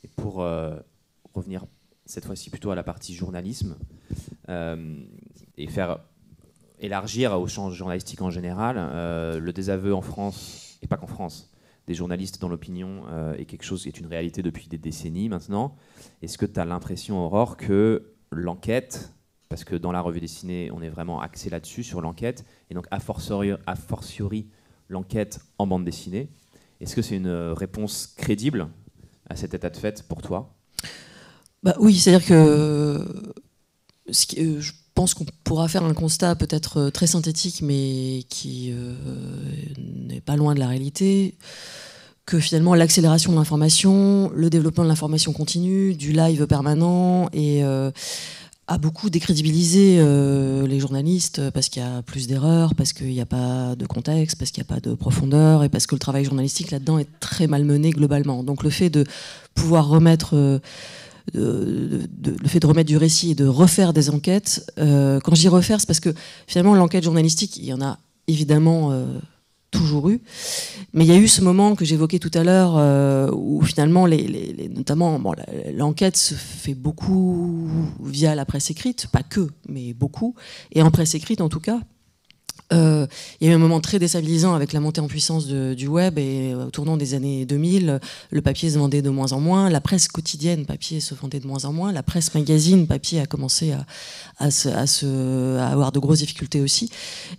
Et pour revenir cette fois-ci plutôt à la partie journalisme et faire élargir au champ journalistique en général, le désaveu en France, et pas qu'en France, des journalistes dans l'opinion est quelque chose qui est une réalité depuis des décennies maintenant. Est-ce que tu as l'impression, Aurore, que l'enquête, parce que dans la revue dessinée, on est vraiment axé là-dessus, sur l'enquête, et donc a fortiori l'enquête en bande dessinée, est-ce que c'est une réponse crédible à cet état de fait pour toi ? Bah oui, c'est-à-dire que je pense qu'on pourra faire un constat peut-être très synthétique, mais qui n'est pas loin de la réalité, que finalement l'accélération de l'information, le développement de l'information continue, du live permanent, a beaucoup décrédibilisé les journalistes parce qu'il y a plus d'erreurs, parce qu'il n'y a pas de contexte, parce qu'il n'y a pas de profondeur, et parce que le travail journalistique là-dedans est très mal mené globalement. Donc le fait de pouvoir remettre... le fait de remettre du récit et de refaire des enquêtes, quand je dis refaire, c'est parce que finalement l'enquête journalistique, il y en a évidemment toujours eu, mais il y a eu ce moment que j'évoquais tout à l'heure où finalement notamment l'enquête se fait beaucoup via la presse écrite, pas que, mais beaucoup, et en presse écrite en tout cas. Il y a eu un moment très déstabilisant avec la montée en puissance du web, et au tournant des années 2000, le papier se vendait de moins en moins, la presse quotidienne papier se vendait de moins en moins, la presse magazine papier a commencé à avoir de grosses difficultés aussi,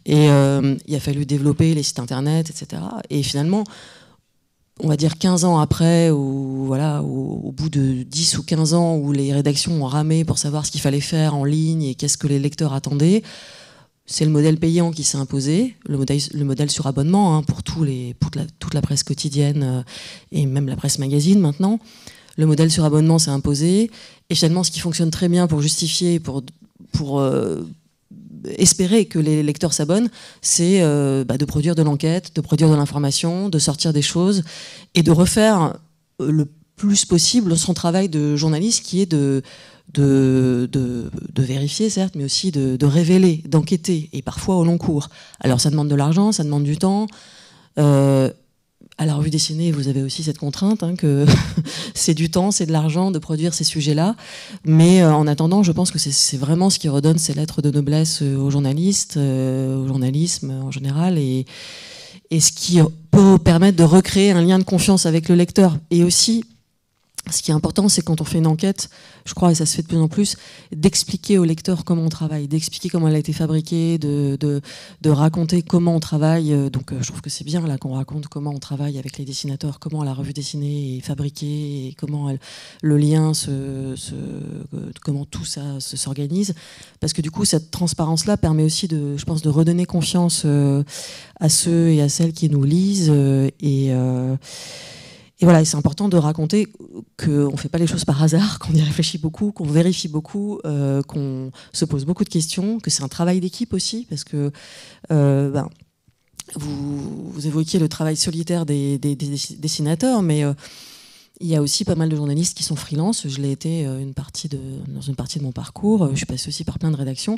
et il a fallu développer les sites internet, etc. Et finalement, on va dire 15 ans après, ou voilà, au bout de 10 ou 15 ans où les rédactions ont ramé pour savoir ce qu'il fallait faire en ligne et qu'est-ce que les lecteurs attendaient, c'est le modèle payant qui s'est imposé, le modèle sur abonnement hein, pour toute la presse quotidienne et même la presse magazine maintenant. Le modèle sur abonnement s'est imposé, et finalement ce qui fonctionne très bien pour justifier, pour espérer que les lecteurs s'abonnent, c'est de produire de l'enquête, de produire de l'information, de sortir des choses et de refaire le plus possible son travail de journaliste, qui est de vérifier, certes, mais aussi de révéler, d'enquêter, et parfois au long cours. Alors ça demande de l'argent, ça demande du temps. À la revue dessinée, vous avez aussi cette contrainte, hein, que c'est du temps, c'est de l'argent de produire ces sujets-là. Mais en attendant, je pense que c'est vraiment ce qui redonne ces lettres de noblesse aux journalistes, au journalisme en général, et ce qui peut permettre de recréer un lien de confiance avec le lecteur. Et aussi, ce qui est important, c'est quand on fait une enquête, je crois, et ça se fait de plus en plus, d'expliquer au lecteur comment on travaille, d'expliquer comment elle a été fabriquée, de raconter comment on travaille. Donc je trouve que c'est bien là qu'on raconte comment on travaille avec les dessinateurs, comment la revue dessinée est fabriquée, et comment le lien, comment tout ça s'organise. Parce que du coup, cette transparence-là permet aussi, je pense, de redonner confiance à ceux et à celles qui nous lisent. Et voilà, c'est important de raconter qu'on ne fait pas les choses par hasard, qu'on y réfléchit beaucoup, qu'on vérifie beaucoup, qu'on se pose beaucoup de questions, que c'est un travail d'équipe aussi, parce que vous évoquiez le travail solitaire des dessinateurs, mais il y a aussi pas mal de journalistes qui sont freelance. Je l'ai été dans une partie de mon parcours. Je suis passée aussi par plein de rédactions.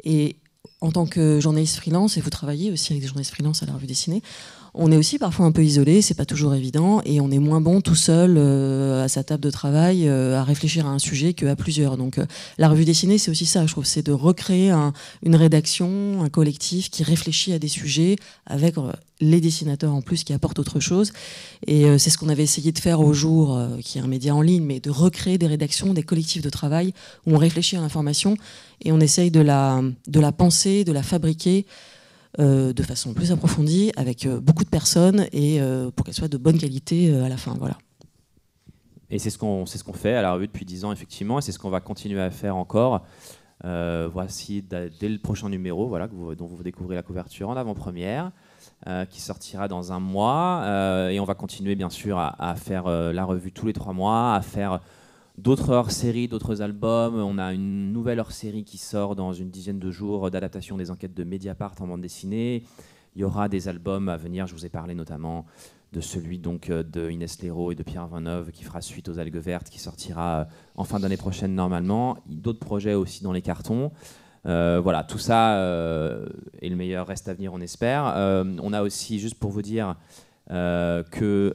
Et en tant que journaliste freelance, et vous travaillez aussi avec des journalistes freelance à la revue dessinée, on est aussi parfois un peu isolé, c'est pas toujours évident, et on est moins bon tout seul à sa table de travail à réfléchir à un sujet qu'à plusieurs. Donc la revue dessinée, c'est aussi ça, je trouve, c'est de recréer une rédaction, un collectif qui réfléchit à des sujets avec les dessinateurs en plus qui apportent autre chose. Et c'est ce qu'on avait essayé de faire au Jour, qui est un média en ligne, mais de recréer des rédactions, des collectifs de travail où on réfléchit à l'information et on essaye de la penser, de la fabriquer de façon plus approfondie, avec beaucoup de personnes, et pour qu'elle soit de bonne qualité à la fin. Voilà. Et c'est ce qu'on fait à la revue depuis 10 ans, effectivement, et c'est ce qu'on va continuer à faire encore. Voici dès le prochain numéro, voilà, dont vous découvrez la couverture en avant-première, qui sortira dans un mois. Et on va continuer bien sûr à faire la revue tous les 3 mois, à faire d'autres hors-séries, d'autres albums. On a une nouvelle hors-série qui sort dans une dizaine de jours d'adaptation des enquêtes de Mediapart en bande dessinée. Il y aura des albums à venir, je vous ai parlé notamment de celui donc de Inès Léraud et de Pierre Vineuve qui fera suite aux Algues Vertes, qui sortira en fin d'année prochaine normalement. D'autres projets aussi dans les cartons. Voilà, tout ça et le meilleur reste à venir, on espère. On a aussi, juste pour vous dire, que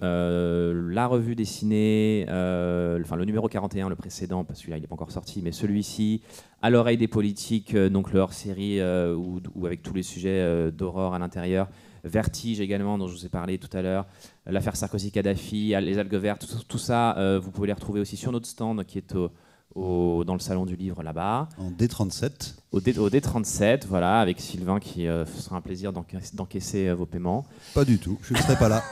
la revue dessinée, enfin le numéro 41, le précédent, parce que celui-là il n'est pas encore sorti, mais celui-ci, À l'oreille des politiques, donc le hors-série où avec tous les sujets d'horreur à l'intérieur, Vertige également, dont je vous ai parlé tout à l'heure, l'affaire Sarkozy-Kadhafi, les Algues Vertes, tout ça, vous pouvez les retrouver aussi sur notre stand qui est dans le salon du livre là-bas. En D37. Au D37, voilà, avec Sylvain qui sera un plaisir d'encaisser vos paiements. Pas du tout, je ne serai pas là.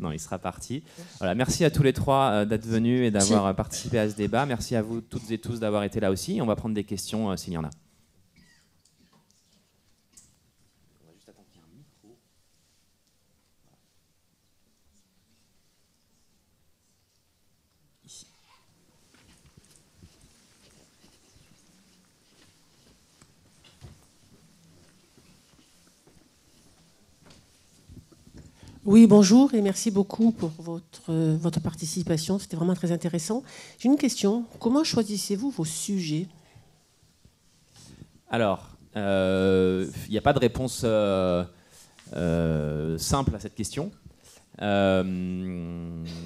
Non, il sera parti. Voilà, merci à tous les 3 d'être venus et d'avoir participé à ce débat. Merci à vous toutes et tous d'avoir été là aussi. On va prendre des questions s'il y en a. Oui, bonjour et merci beaucoup pour votre participation. C'était vraiment très intéressant. J'ai une question. Comment choisissez-vous vos sujets ? Alors, il n'y a pas de réponse simple à cette question.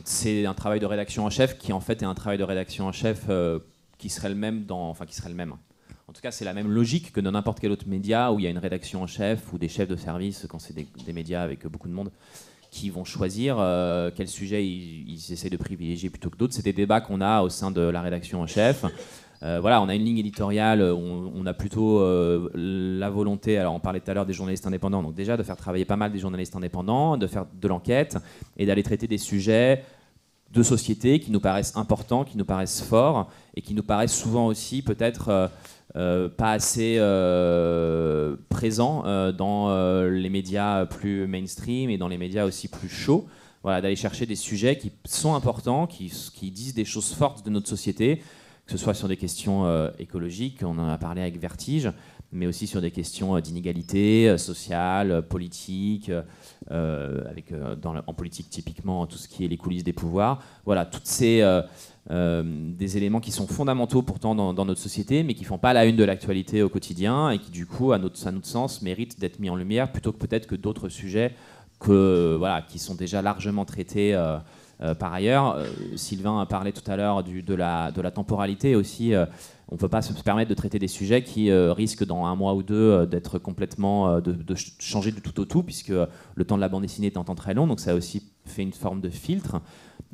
C'est un travail de rédaction en chef qui en fait est un travail de rédaction en chef qui serait le même En tout cas, c'est la même logique que dans n'importe quel autre média où il y a une rédaction en chef ou des chefs de service, quand c'est des médias avec beaucoup de monde, qui vont choisir quel sujet ils essayent de privilégier plutôt que d'autres. C'est des débats qu'on a au sein de la rédaction en chef. Voilà, on a une ligne éditoriale, on a plutôt la volonté, alors on parlait tout à l'heure des journalistes indépendants, donc déjà de faire travailler pas mal des journalistes indépendants, de faire de l'enquête et d'aller traiter des sujets de société qui nous paraissent importants, qui nous paraissent forts et qui nous paraissent souvent aussi peut-être pas assez présents dans les médias plus mainstream et dans les médias aussi plus chauds. Voilà, d'aller chercher des sujets qui sont importants, qui disent des choses fortes de notre société, que ce soit sur des questions écologiques, on en a parlé avec Vertige, mais aussi sur des questions d'inégalité sociale, politique, en politique typiquement tout ce qui est les coulisses des pouvoirs. Voilà, toutes ces des éléments qui sont fondamentaux pourtant dans notre société, mais qui ne font pas la une de l'actualité au quotidien et qui du coup, à notre sens, méritent d'être mis en lumière plutôt que peut-être que d'autres sujets qui sont déjà largement traités par ailleurs. Sylvain a parlé tout à l'heure de la temporalité aussi. On ne peut pas se permettre de traiter des sujets qui risquent dans 1 mois ou 2 d'être complètement de changer du tout au tout, puisque le temps de la bande dessinée est un temps très long, donc ça a aussi fait une forme de filtre.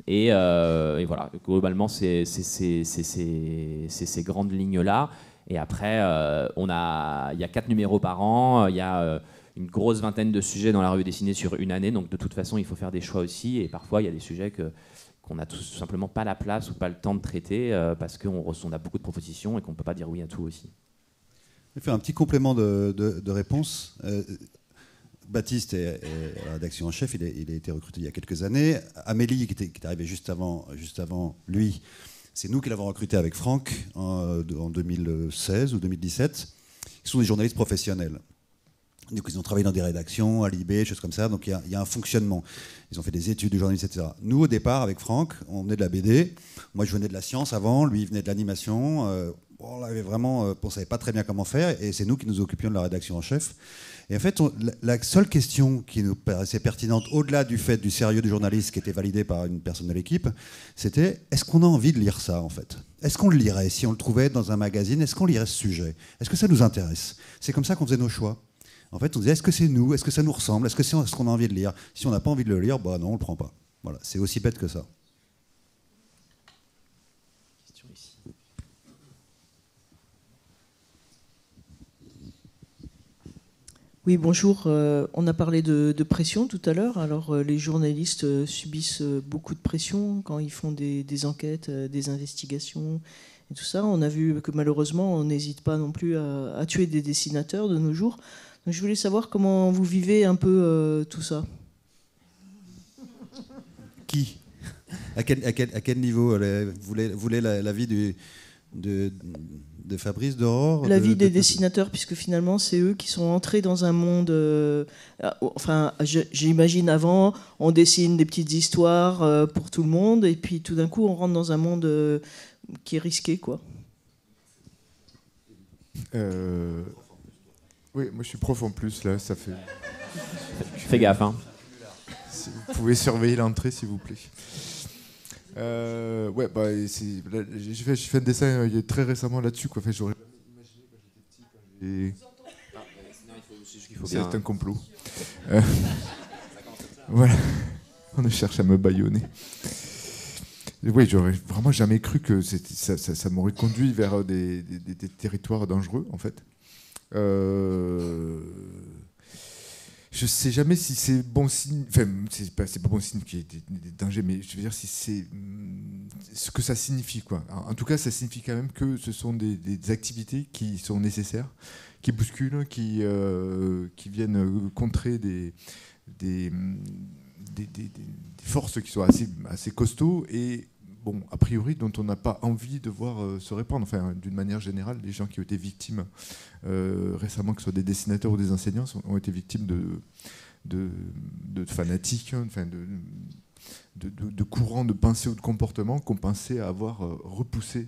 Et voilà, globalement, c'est ces grandes lignes-là. Et après, il y a 4 numéros par an, il y a une grosse vingtaine de sujets dans la revue dessinée sur une année, donc de toute façon, il faut faire des choix aussi. Et parfois, il y a des sujets qu'on n'a tout simplement pas la place ou pas le temps de traiter parce qu'on a beaucoup de propositions et qu'on ne peut pas dire oui à tout aussi. Je vais faire un petit complément de réponse. Baptiste est à la rédaction en chef, il a été recruté il y a quelques années. Amélie, qui est arrivée juste avant lui, c'est nous qui l'avons recruté avec Franck en 2016 ou 2017. Ils sont des journalistes professionnels. Donc ils ont travaillé dans des rédactions, à l'IB, choses comme ça, donc il y a un fonctionnement. Ils ont fait des études de journalisme, etc. Nous, au départ, avec Franck, on venait de la BD. Moi, je venais de la science avant, lui, il venait de l'animation. On ne savait pas très bien comment faire, et c'est nous qui nous occupions de la rédaction en chef. Et en fait, la seule question qui nous paraissait pertinente, au-delà du fait du sérieux du journaliste qui était validé par une personne de l'équipe, c'était est-ce qu'on a envie de lire ça, en fait ? Est-ce qu'on le lirait si on le trouvait dans un magazine ? Est-ce qu'on lirait ce sujet ? Est-ce que ça nous intéresse ? C'est comme ça qu'on faisait nos choix. En fait, on disait est-ce que c'est nous ? Est-ce que ça nous ressemble ? Est-ce qu'on a envie de lire ? Si on n'a pas envie de le lire, bah non, on le prend pas. Voilà, c'est aussi bête que ça. Question ici. Oui, bonjour. On a parlé de pression tout à l'heure. Alors, les journalistes subissent beaucoup de pression quand ils font des enquêtes, des investigations, et tout ça. On a vu que malheureusement, on n'hésite pas non plus à tuer des dessinateurs de nos jours. Donc je voulais savoir comment vous vivez un peu tout ça. Qui à quel niveau vous voulez l'avis de Fabrice, d'Aurore? L'avis des dessinateurs, puisque finalement, c'est eux qui sont entrés dans un monde... enfin, j'imagine avant, on dessine des petites histoires pour tout le monde, et puis tout d'un coup, on rentre dans un monde qui est risqué, quoi. Oui, moi je suis prof en plus, là, ça fait... Fais gaffe, hein. Si vous pouvez surveiller l'entrée, s'il vous plaît. Ouais, bah, j'ai fait un dessin très récemment là-dessus, quoi. Enfin, j'aurais jamais imaginé quand j'étais petit, c'est un complot. Voilà, on cherche à me bâillonner. Oui, j'aurais vraiment jamais cru que ça m'aurait conduit vers des territoires dangereux, en fait. Je sais jamais si c'est bon signe. Enfin, c'est pas bon signe qu'il y ait des dangers, mais je veux dire si c'est ce que ça signifie, quoi. En tout cas, ça signifie quand même que ce sont des activités qui sont nécessaires, qui bousculent, qui viennent contrer des forces qui sont assez costauds et bon, a priori, dont on n'a pas envie de voir se répandre. Enfin, d'une manière générale, les gens qui ont été victimes récemment, que ce soit des dessinateurs ou des enseignants, ont été victimes de fanatiques, enfin de courants de pensée ou de comportement qu'on pensait avoir repoussé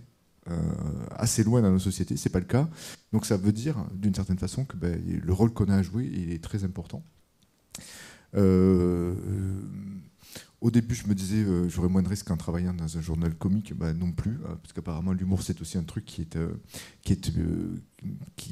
assez loin dans nos sociétés. C'est pas le cas. Donc ça veut dire, d'une certaine façon, que le rôle qu'on a à jouer, il est très important. Au début, je me disais j'aurais moins de risques en travaillant dans un journal comique, non plus, parce qu'apparemment l'humour c'est aussi un truc qui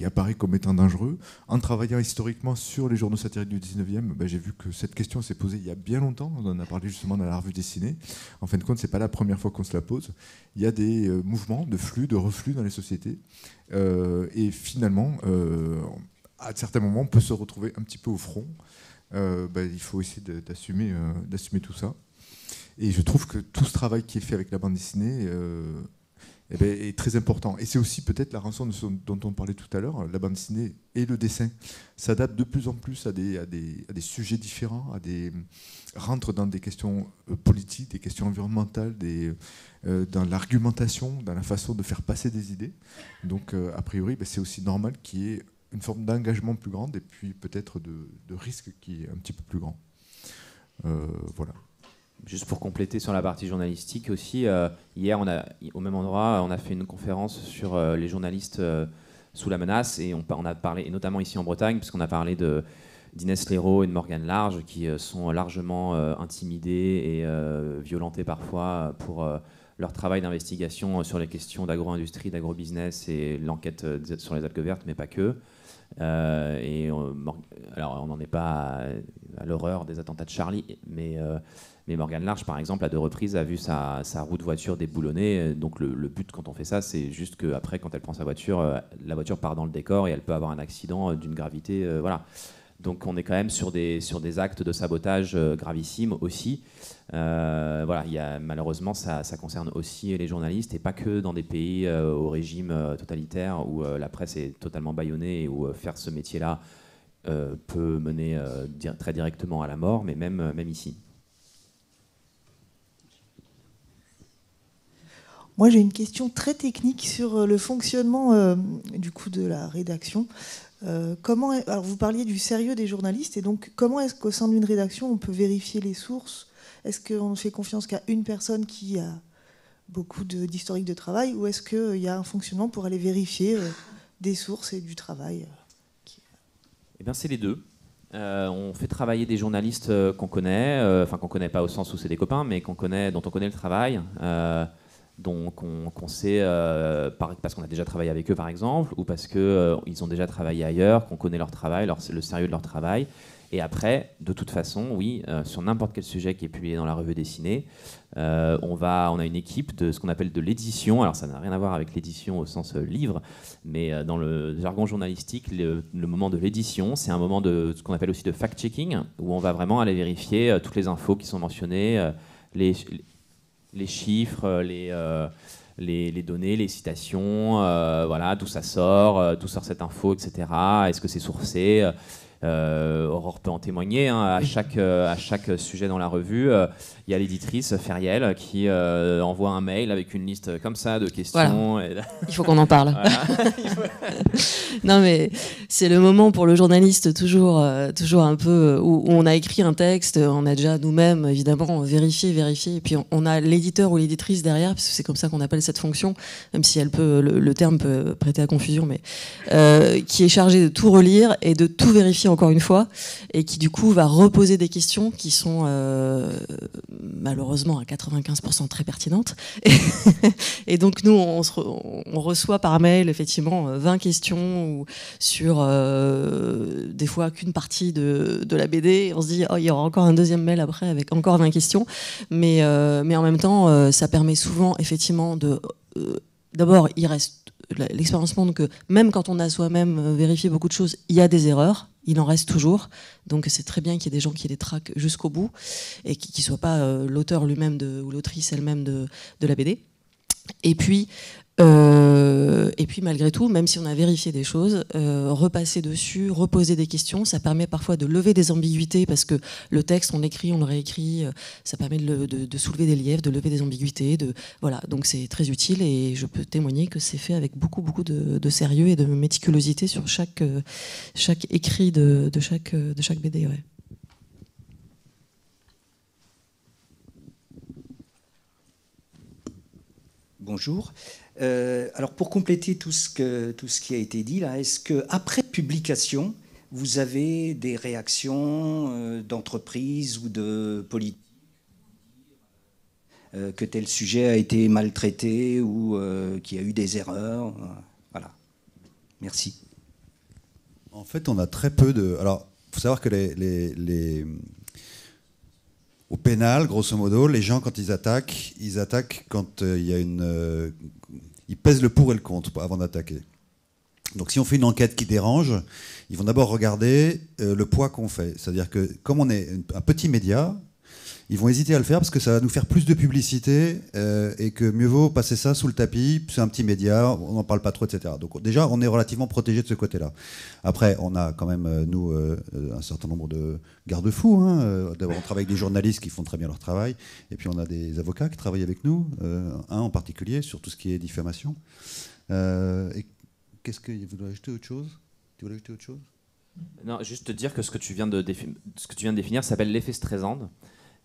apparaît comme étant dangereux. En travaillant historiquement sur les journaux satiriques du 19e, j'ai vu que cette question s'est posée il y a bien longtemps. On en a parlé justement dans la revue dessinée. En fin de compte, c'est pas la première fois qu'on se la pose. Il y a des mouvements de flux, de reflux dans les sociétés, et finalement, à certains moments, on peut se retrouver un petit peu au front. Il faut essayer d'assumer tout ça. Et je trouve que tout ce travail qui est fait avec la bande dessinée est très important. Et c'est aussi peut-être la rançon dont on parlait tout à l'heure. La bande dessinée et le dessin s'adaptent de plus en plus à des sujets différents, rentrent dans des questions politiques, des questions environnementales, dans l'argumentation, dans la façon de faire passer des idées. Donc, a priori, c'est aussi normal qu'il y ait une forme d'engagement plus grande et puis peut-être de risque qui est un petit peu plus grand. Voilà. Juste pour compléter sur la partie journalistique aussi, hier, au même endroit, on a fait une conférence sur les journalistes sous la menace et on a parlé, et notamment ici en Bretagne, puisqu'on a parlé d'Inès Léraud et de Morgane Large, qui sont largement intimidés et violentés parfois pour leur travail d'investigation sur les questions d'agro-industrie, d'agro-business et l'enquête sur les algues vertes, mais pas que. Alors, on n'en est pas à l'horreur des attentats de Charlie, mais Morgane Large, par exemple, à 2 reprises, a vu sa roue de voiture déboulonnée. Donc le but, quand on fait ça, c'est juste qu'après, quand elle prend sa voiture, la voiture part dans le décor et elle peut avoir un accident d'une gravité. Voilà. Donc on est quand même sur des actes de sabotage gravissimes aussi. Voilà, malheureusement, ça concerne aussi les journalistes et pas que dans des pays au régime totalitaire où la presse est totalement bâillonnée et où faire ce métier-là peut mener très directement à la mort, mais même ici. Moi, j'ai une question très technique sur le fonctionnement du coup de la rédaction. Alors vous parliez du sérieux des journalistes, et donc comment est-ce qu'au sein d'une rédaction on peut vérifier les sources? Est-ce qu'on ne fait confiance qu'à une personne qui a beaucoup d'historique de travail, ou est-ce qu'il y a un fonctionnement pour aller vérifier des sources et du travail Eh bien, c'est les deux. On fait travailler des journalistes qu'on connaît, enfin qu'on connaît pas au sens où c'est des copains, mais dont on connaît le travail. Donc on sait, parce qu'on a déjà travaillé avec eux par exemple, ou parce qu'ils ont déjà travaillé ailleurs, qu'on connaît leur travail, le sérieux de leur travail. Et après, de toute façon, oui, sur n'importe quel sujet qui est publié dans la revue dessinée, on a une équipe de ce qu'on appelle de l'édition. Alors ça n'a rien à voir avec l'édition au sens livre, mais dans le jargon journalistique, le moment de l'édition, c'est un moment de ce qu'on appelle aussi de fact-checking, où on va vraiment aller vérifier toutes les infos qui sont mentionnées, les chiffres, les données, les citations, voilà, d'où ça sort, d'où sort cette info, etc. Est-ce que c'est sourcé? Aurore peut en témoigner, hein, à chaque sujet dans la revue, il y a l'éditrice Feriel qui envoie un mail avec une liste comme ça de questions. Voilà. Il faut qu'on en parle. Voilà. Non mais c'est le moment pour le journaliste toujours un peu où on a écrit un texte, on a déjà nous-mêmes évidemment vérifié, et puis on a l'éditeur ou l'éditrice derrière, parce que c'est comme ça qu'on appelle cette fonction, même si le terme peut prêter à confusion, mais qui est chargé de tout relire et de tout vérifier encore une fois, et qui du coup va reposer des questions qui sont malheureusement à 95% très pertinentes. Et donc nous, on reçoit par mail effectivement 20 questions ou sur des fois qu'une partie de la BD. Et on se dit, oh, il y aura encore un deuxième mail après avec encore 20 questions. Mais en même temps, ça permet souvent effectivement de... D'abord, il reste... L'expérience montre que même quand on a soi-même vérifié beaucoup de choses, il y a des erreurs, il en reste toujours. Donc c'est très bien qu'il y ait des gens qui les traquent jusqu'au bout et qui ne soient pas l'auteur lui-même ou l'autrice elle-même de la BD. Et puis malgré tout, même si on a vérifié des choses, repasser dessus, reposer des questions, ça permet parfois de lever des ambiguïtés, parce que le texte, on l'écrit, on le réécrit, ça permet de soulever des lièvres, de lever des ambiguïtés. Voilà. Donc c'est très utile, et je peux témoigner que c'est fait avec beaucoup de sérieux et de méticulosité sur chaque écrit de chaque BD. Ouais. Bonjour. Alors pour compléter tout ce qui a été dit là, est-ce que après publication, vous avez des réactions d'entreprises ou de politiques que tel sujet a été maltraité ou qu'il y a eu des erreurs? Voilà. Merci. En fait, on a très peu de... Alors, il faut savoir que au pénal, grosso modo, les gens, quand ils attaquent quand il y a une... ils pèsent le pour et le contre avant d'attaquer. Donc si on fait une enquête qui dérange, ils vont d'abord regarder le poids qu'on fait. C'est-à-dire que comme on est un petit média, ils vont hésiter à le faire parce que ça va nous faire plus de publicité et que mieux vaut passer ça sous le tapis. C'est un petit média, on n'en parle pas trop, etc. Donc déjà, on est relativement protégé de ce côté-là. Après, on a quand même, nous, un certain nombre de garde-fous. Hein. D'abord, on travaille avec des journalistes qui font très bien leur travail. Et puis, on a des avocats qui travaillent avec nous, un en particulier, sur tout ce qui est diffamation. Et qu'est-ce que vous voulez ajouter autre chose? Tu voulais ajouter autre chose? Non, juste te dire que ce que tu viens de définir s'appelle l'effet Streisand.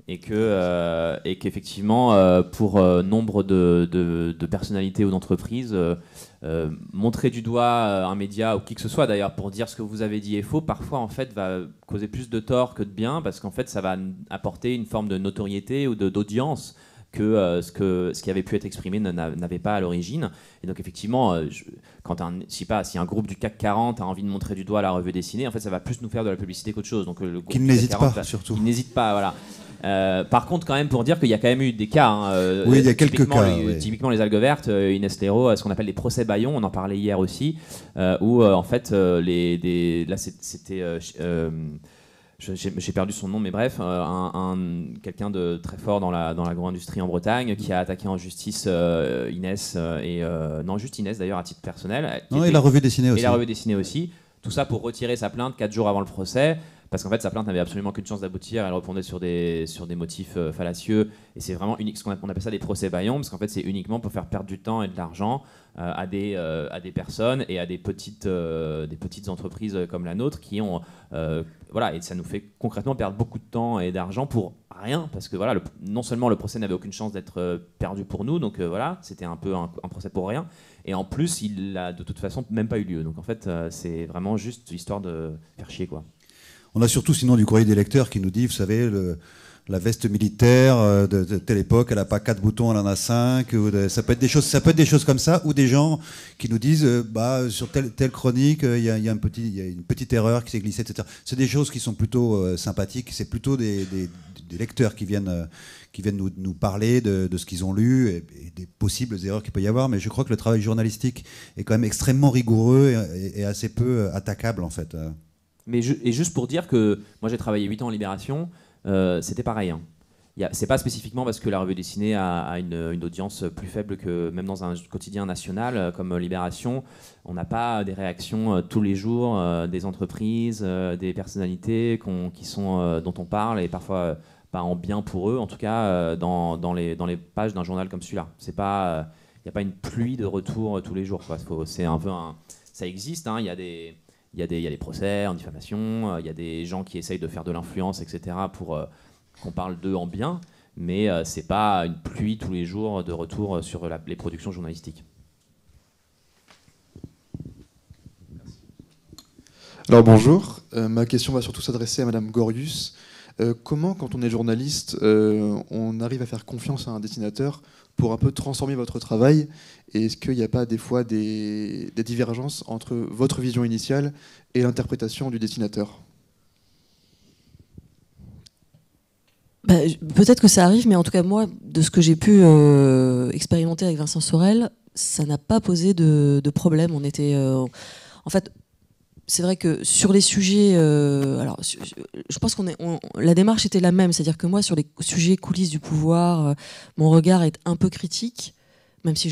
Et qu'effectivement, pour nombre de personnalités ou d'entreprises, montrer du doigt un média ou qui que ce soit d'ailleurs pour dire ce que vous avez dit est faux, parfois en fait va causer plus de tort que de bien, parce qu'en fait ça va apporter une forme de notoriété ou d'audience que ce qui avait pu être exprimé n'avait pas à l'origine. Et donc effectivement, si un groupe du CAC 40 a envie de montrer du doigt la revue dessinée, en fait ça va plus nous faire de la publicité qu'autre chose. Donc qu'il n'hésite pas, surtout. Il n'hésite pas, voilà. Par contre, quand même, pour dire qu'il y a quand même eu des cas. Hein, oui, il y a quelques cas. Typiquement, les algues vertes, Inès Léraud, ce qu'on appelle les procès Bayon, on en parlait hier aussi, où en fait, là c'était. J'ai perdu son nom, mais bref, quelqu'un de très fort dans l'agro-industrie en Bretagne qui a attaqué en justice Inès, non, juste Inès d'ailleurs à titre personnel. Et la revue dessinée aussi. Et la revue dessinée aussi. Tout ça pour retirer sa plainte 4 jours avant le procès. Parce qu'en fait, sa plainte n'avait absolument qu'une chance d'aboutir. Elle répondait sur des motifs fallacieux. Et c'est vraiment unique. On appelle ça des procès bâillons, parce qu'en fait, c'est uniquement pour faire perdre du temps et de l'argent à des personnes et à des petites entreprises comme la nôtre qui ont. Voilà, et ça nous fait concrètement perdre beaucoup de temps et d'argent pour rien. Parce que voilà, non seulement le procès n'avait aucune chance d'être perdu pour nous, donc voilà, c'était un peu un procès pour rien. Et en plus, il n'a de toute façon même pas eu lieu. Donc en fait, c'est vraiment juste histoire de faire chier, quoi. On a surtout sinon du courrier des lecteurs qui nous dit, vous savez, la veste militaire de telle époque, elle n'a pas 4 boutons, elle en a 5. Ça peut être des choses comme ça, ou des gens qui nous disent, sur telle chronique, il y a une petite erreur qui s'est glissée, etc. C'est des choses qui sont plutôt sympathiques. C'est plutôt des lecteurs qui viennent nous parler de ce qu'ils ont lu et des possibles erreurs qu'il peut y avoir. Mais je crois que le travail journalistique est quand même extrêmement rigoureux et assez peu attaquable, en fait. Et juste pour dire que moi j'ai travaillé 8 ans en Libération, c'était pareil. Hein. c'est pas spécifiquement parce que la revue dessinée a une audience plus faible que même dans un quotidien national comme Libération. On n'a pas des réactions tous les jours des entreprises, des personnalités dont on parle, et parfois pas en bien pour eux, en tout cas dans les pages d'un journal comme celui-là. C'est pas, il n'y a pas une pluie de retours tous les jours, quoi. C'est un peu ça existe, hein, il y a des procès en diffamation, il y a des gens qui essayent de faire de l'influence, etc., pour qu'on parle d'eux en bien, mais c'est pas une pluie tous les jours de retours sur les productions journalistiques. Alors bonjour, ma question va surtout s'adresser à Madame Gorius. Comment, quand on est journaliste, on arrive à faire confiance à un dessinateur pour un peu transformer votre travail? Et est-ce qu'il n'y a pas des fois des divergences entre votre vision initiale et l'interprétation du dessinateur? Peut-être que ça arrive, mais en tout cas, moi, de ce que j'ai pu expérimenter avec Vincent Sorel, ça n'a pas posé de problème. On était, en fait, c'est vrai que sur les sujets, alors, je pense la démarche était la même, c'est-à-dire que moi, sur les sujets coulisses du pouvoir, mon regard est un peu critique, même si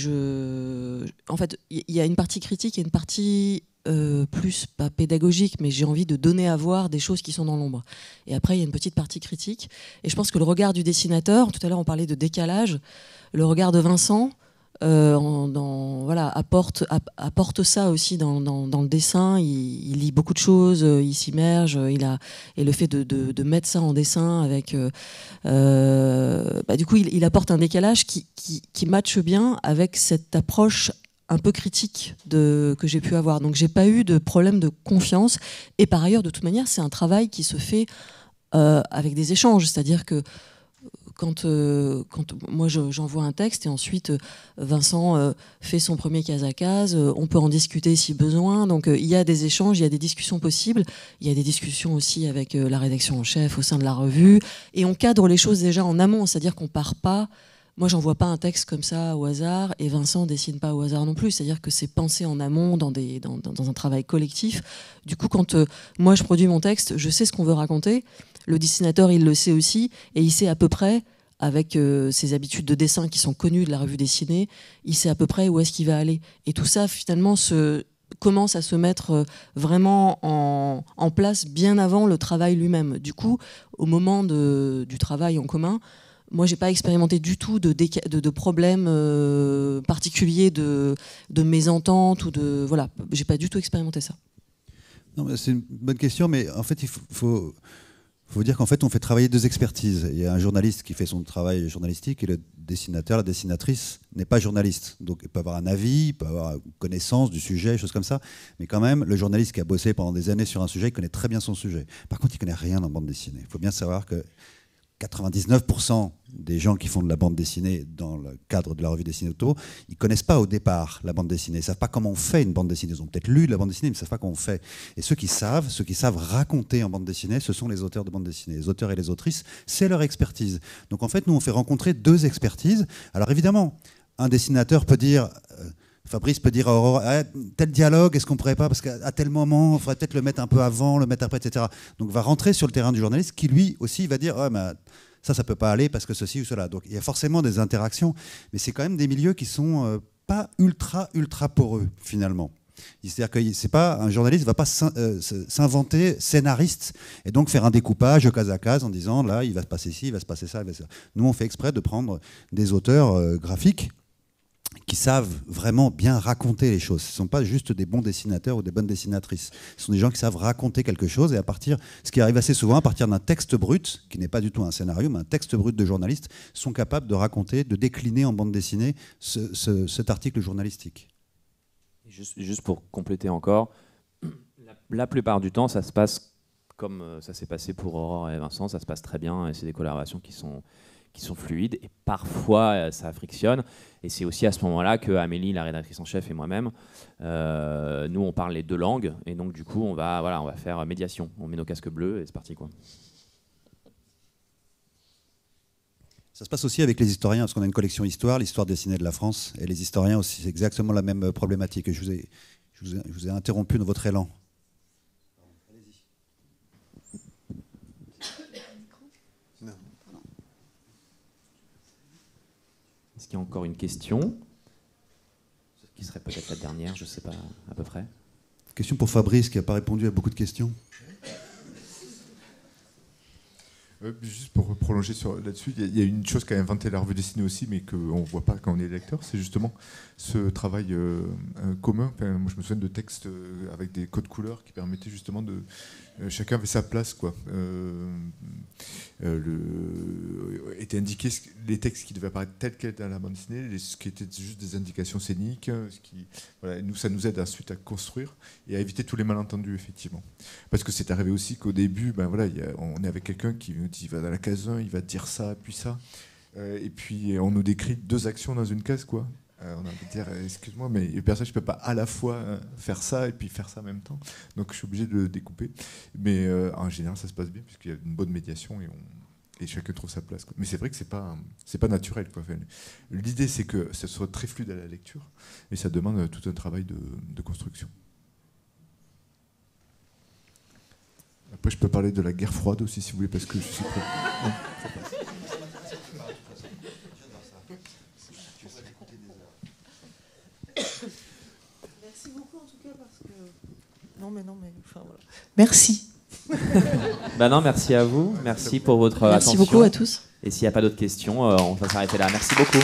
en fait, il y a une partie critique et une partie plus, pas pédagogique, mais j'ai envie de donner à voir des choses qui sont dans l'ombre. Et après, il y a une petite partie critique. Et je pense que le regard du dessinateur, tout à l'heure on parlait de décalage, le regard de Vincent apporte ça aussi dans le dessin. Il lit beaucoup de choses, il s'immerge, et le fait de mettre ça en dessin avec, du coup, il apporte un décalage qui matche bien avec cette approche un peu critique que j'ai pu avoir. Donc j'ai pas eu de problème de confiance. Et par ailleurs, de toute manière, c'est un travail qui se fait avec des échanges. C'est-à-dire que quand moi j'envoie un texte et ensuite Vincent fait son premier case à case, on peut en discuter si besoin. Donc il y a des échanges, il y a des discussions possibles. Il y a des discussions aussi avec la rédaction en chef au sein de la revue. Et on cadre les choses déjà en amont. C'est-à-dire qu'on part pas... Moi, j'envoie pas un texte comme ça au hasard, et Vincent dessine pas au hasard non plus. C'est-à-dire que c'est pensé en amont dans un travail collectif. Du coup, quand moi je produis mon texte, je sais ce qu'on veut raconter. Le dessinateur, il le sait aussi, et il sait à peu près, avec ses habitudes de dessin qui sont connues de la revue dessinée, il sait à peu près où est-ce qu'il va aller. Et tout ça, finalement, commence à se mettre vraiment en place bien avant le travail lui-même. Du coup, au moment du travail en commun, moi, j'ai pas expérimenté du tout de problèmes particuliers de mésentente ou de... Voilà, j'ai pas du tout expérimenté ça. Non, c'est une bonne question, mais en fait, il faut dire qu'en fait, on fait travailler deux expertises. Il y a un journaliste qui fait son travail journalistique et le dessinateur, la dessinatrice n'est pas journaliste. Donc, il peut avoir un avis, il peut avoir connaissance du sujet, choses comme ça. Mais quand même, le journaliste qui a bossé pendant des années sur un sujet, il connaît très bien son sujet. Par contre, il connaît rien en bande dessinée. Il faut bien savoir que 99% des gens qui font de la bande dessinée dans le cadre de la revue dessinée auto, ils ne connaissent pas au départ la bande dessinée. Ils ne savent pas comment on fait une bande dessinée. Ils ont peut-être lu de la bande dessinée, mais ils ne savent pas comment on fait. Et ceux qui savent raconter en bande dessinée, ce sont les auteurs de bande dessinée. Les auteurs et les autrices, c'est leur expertise. Donc en fait, nous, on fait rencontrer deux expertises. Alors évidemment, un dessinateur peut dire... Fabrice peut dire à Aurore, tel dialogue, est-ce qu'on ne pourrait pas, parce qu'à tel moment, il faudrait peut-être le mettre un peu avant, le mettre après, etc. Donc va rentrer sur le terrain du journaliste qui, lui aussi, va dire, ça ne peut pas aller parce que ceci ou cela. Donc il y a forcément des interactions, mais c'est quand même des milieux qui ne sont pas ultra poreux, finalement. C'est-à-dire que c'est pas, un journaliste ne va pas s'inventer scénariste et donc faire un découpage case à case en disant, là, il va se passer ci, il va se passer ça, il va se passer ça. Nous, on fait exprès de prendre des auteurs graphiques qui savent vraiment bien raconter les choses. Ce ne sont pas juste des bons dessinateurs ou des bonnes dessinatrices. Ce sont des gens qui savent raconter quelque chose et ce qui arrive assez souvent, à partir d'un texte brut, qui n'est pas du tout un scénario, mais un texte brut de journaliste, sont capables de raconter, de décliner en bande dessinée cet article journalistique. Juste pour compléter encore, la plupart du temps, ça se passe comme ça s'est passé pour Aurore et Vincent, ça se passe très bien et c'est des collaborations qui sont fluides et parfois ça frictionne et c'est aussi à ce moment-là que Amélie, la rédactrice en chef, et moi-même nous on parle les deux langues et donc du coup on va faire médiation, on met nos casques bleus et c'est parti quoi. Ça se passe aussi avec les historiens parce qu'on a une collection histoire, l'histoire dessinée de la France, et les historiens aussi, c'est exactement la même problématique. Et je vous ai interrompu dans votre élan. qu'il y a encore une question? Ce qui serait peut-être la dernière, je ne sais pas, à peu près. Question pour Fabrice, qui n'a pas répondu à beaucoup de questions. Juste pour prolonger là-dessus, il y a une chose qu'a inventé la revue dessinée aussi, mais qu'on ne voit pas quand on est lecteur, c'est justement ce travail commun. Enfin, moi, je me souviens de textes avec des codes couleurs qui permettaient justement de... chacun avait sa place, quoi. Étaient indiqués les textes qui devaient apparaître tels quels dans la bande dessinée, ce qui étaient juste des indications scéniques. Voilà, nous, ça nous aide ensuite à construire et à éviter tous les malentendus, effectivement. Parce que c'est arrivé aussi qu'au début, voilà, on est avec quelqu'un qui nous dit, il va dans la case 1, il va dire ça, puis ça. Et puis on nous décrit 2 actions dans une case, quoi. On a envie de dire, excuse-moi, mais le personnage ne peut pas à la fois faire ça et puis faire ça en même temps. Donc je suis obligé de le découper. Mais en général, ça se passe bien, puisqu'il y a une bonne médiation et chacun trouve sa place, quoi. Mais c'est vrai que c'est pas naturel, quoi. Enfin, l'idée, c'est que ça soit très fluide à la lecture, et ça demande tout un travail de construction. Après, je peux parler de la guerre froide aussi, si vous voulez, parce que je suis prêt. Merci beaucoup en tout cas parce que... Non mais enfin voilà. Merci. Non, merci à vous. Merci pour votre attention. Merci beaucoup à tous. Et s'il n'y a pas d'autres questions, on va s'arrêter là. Merci beaucoup.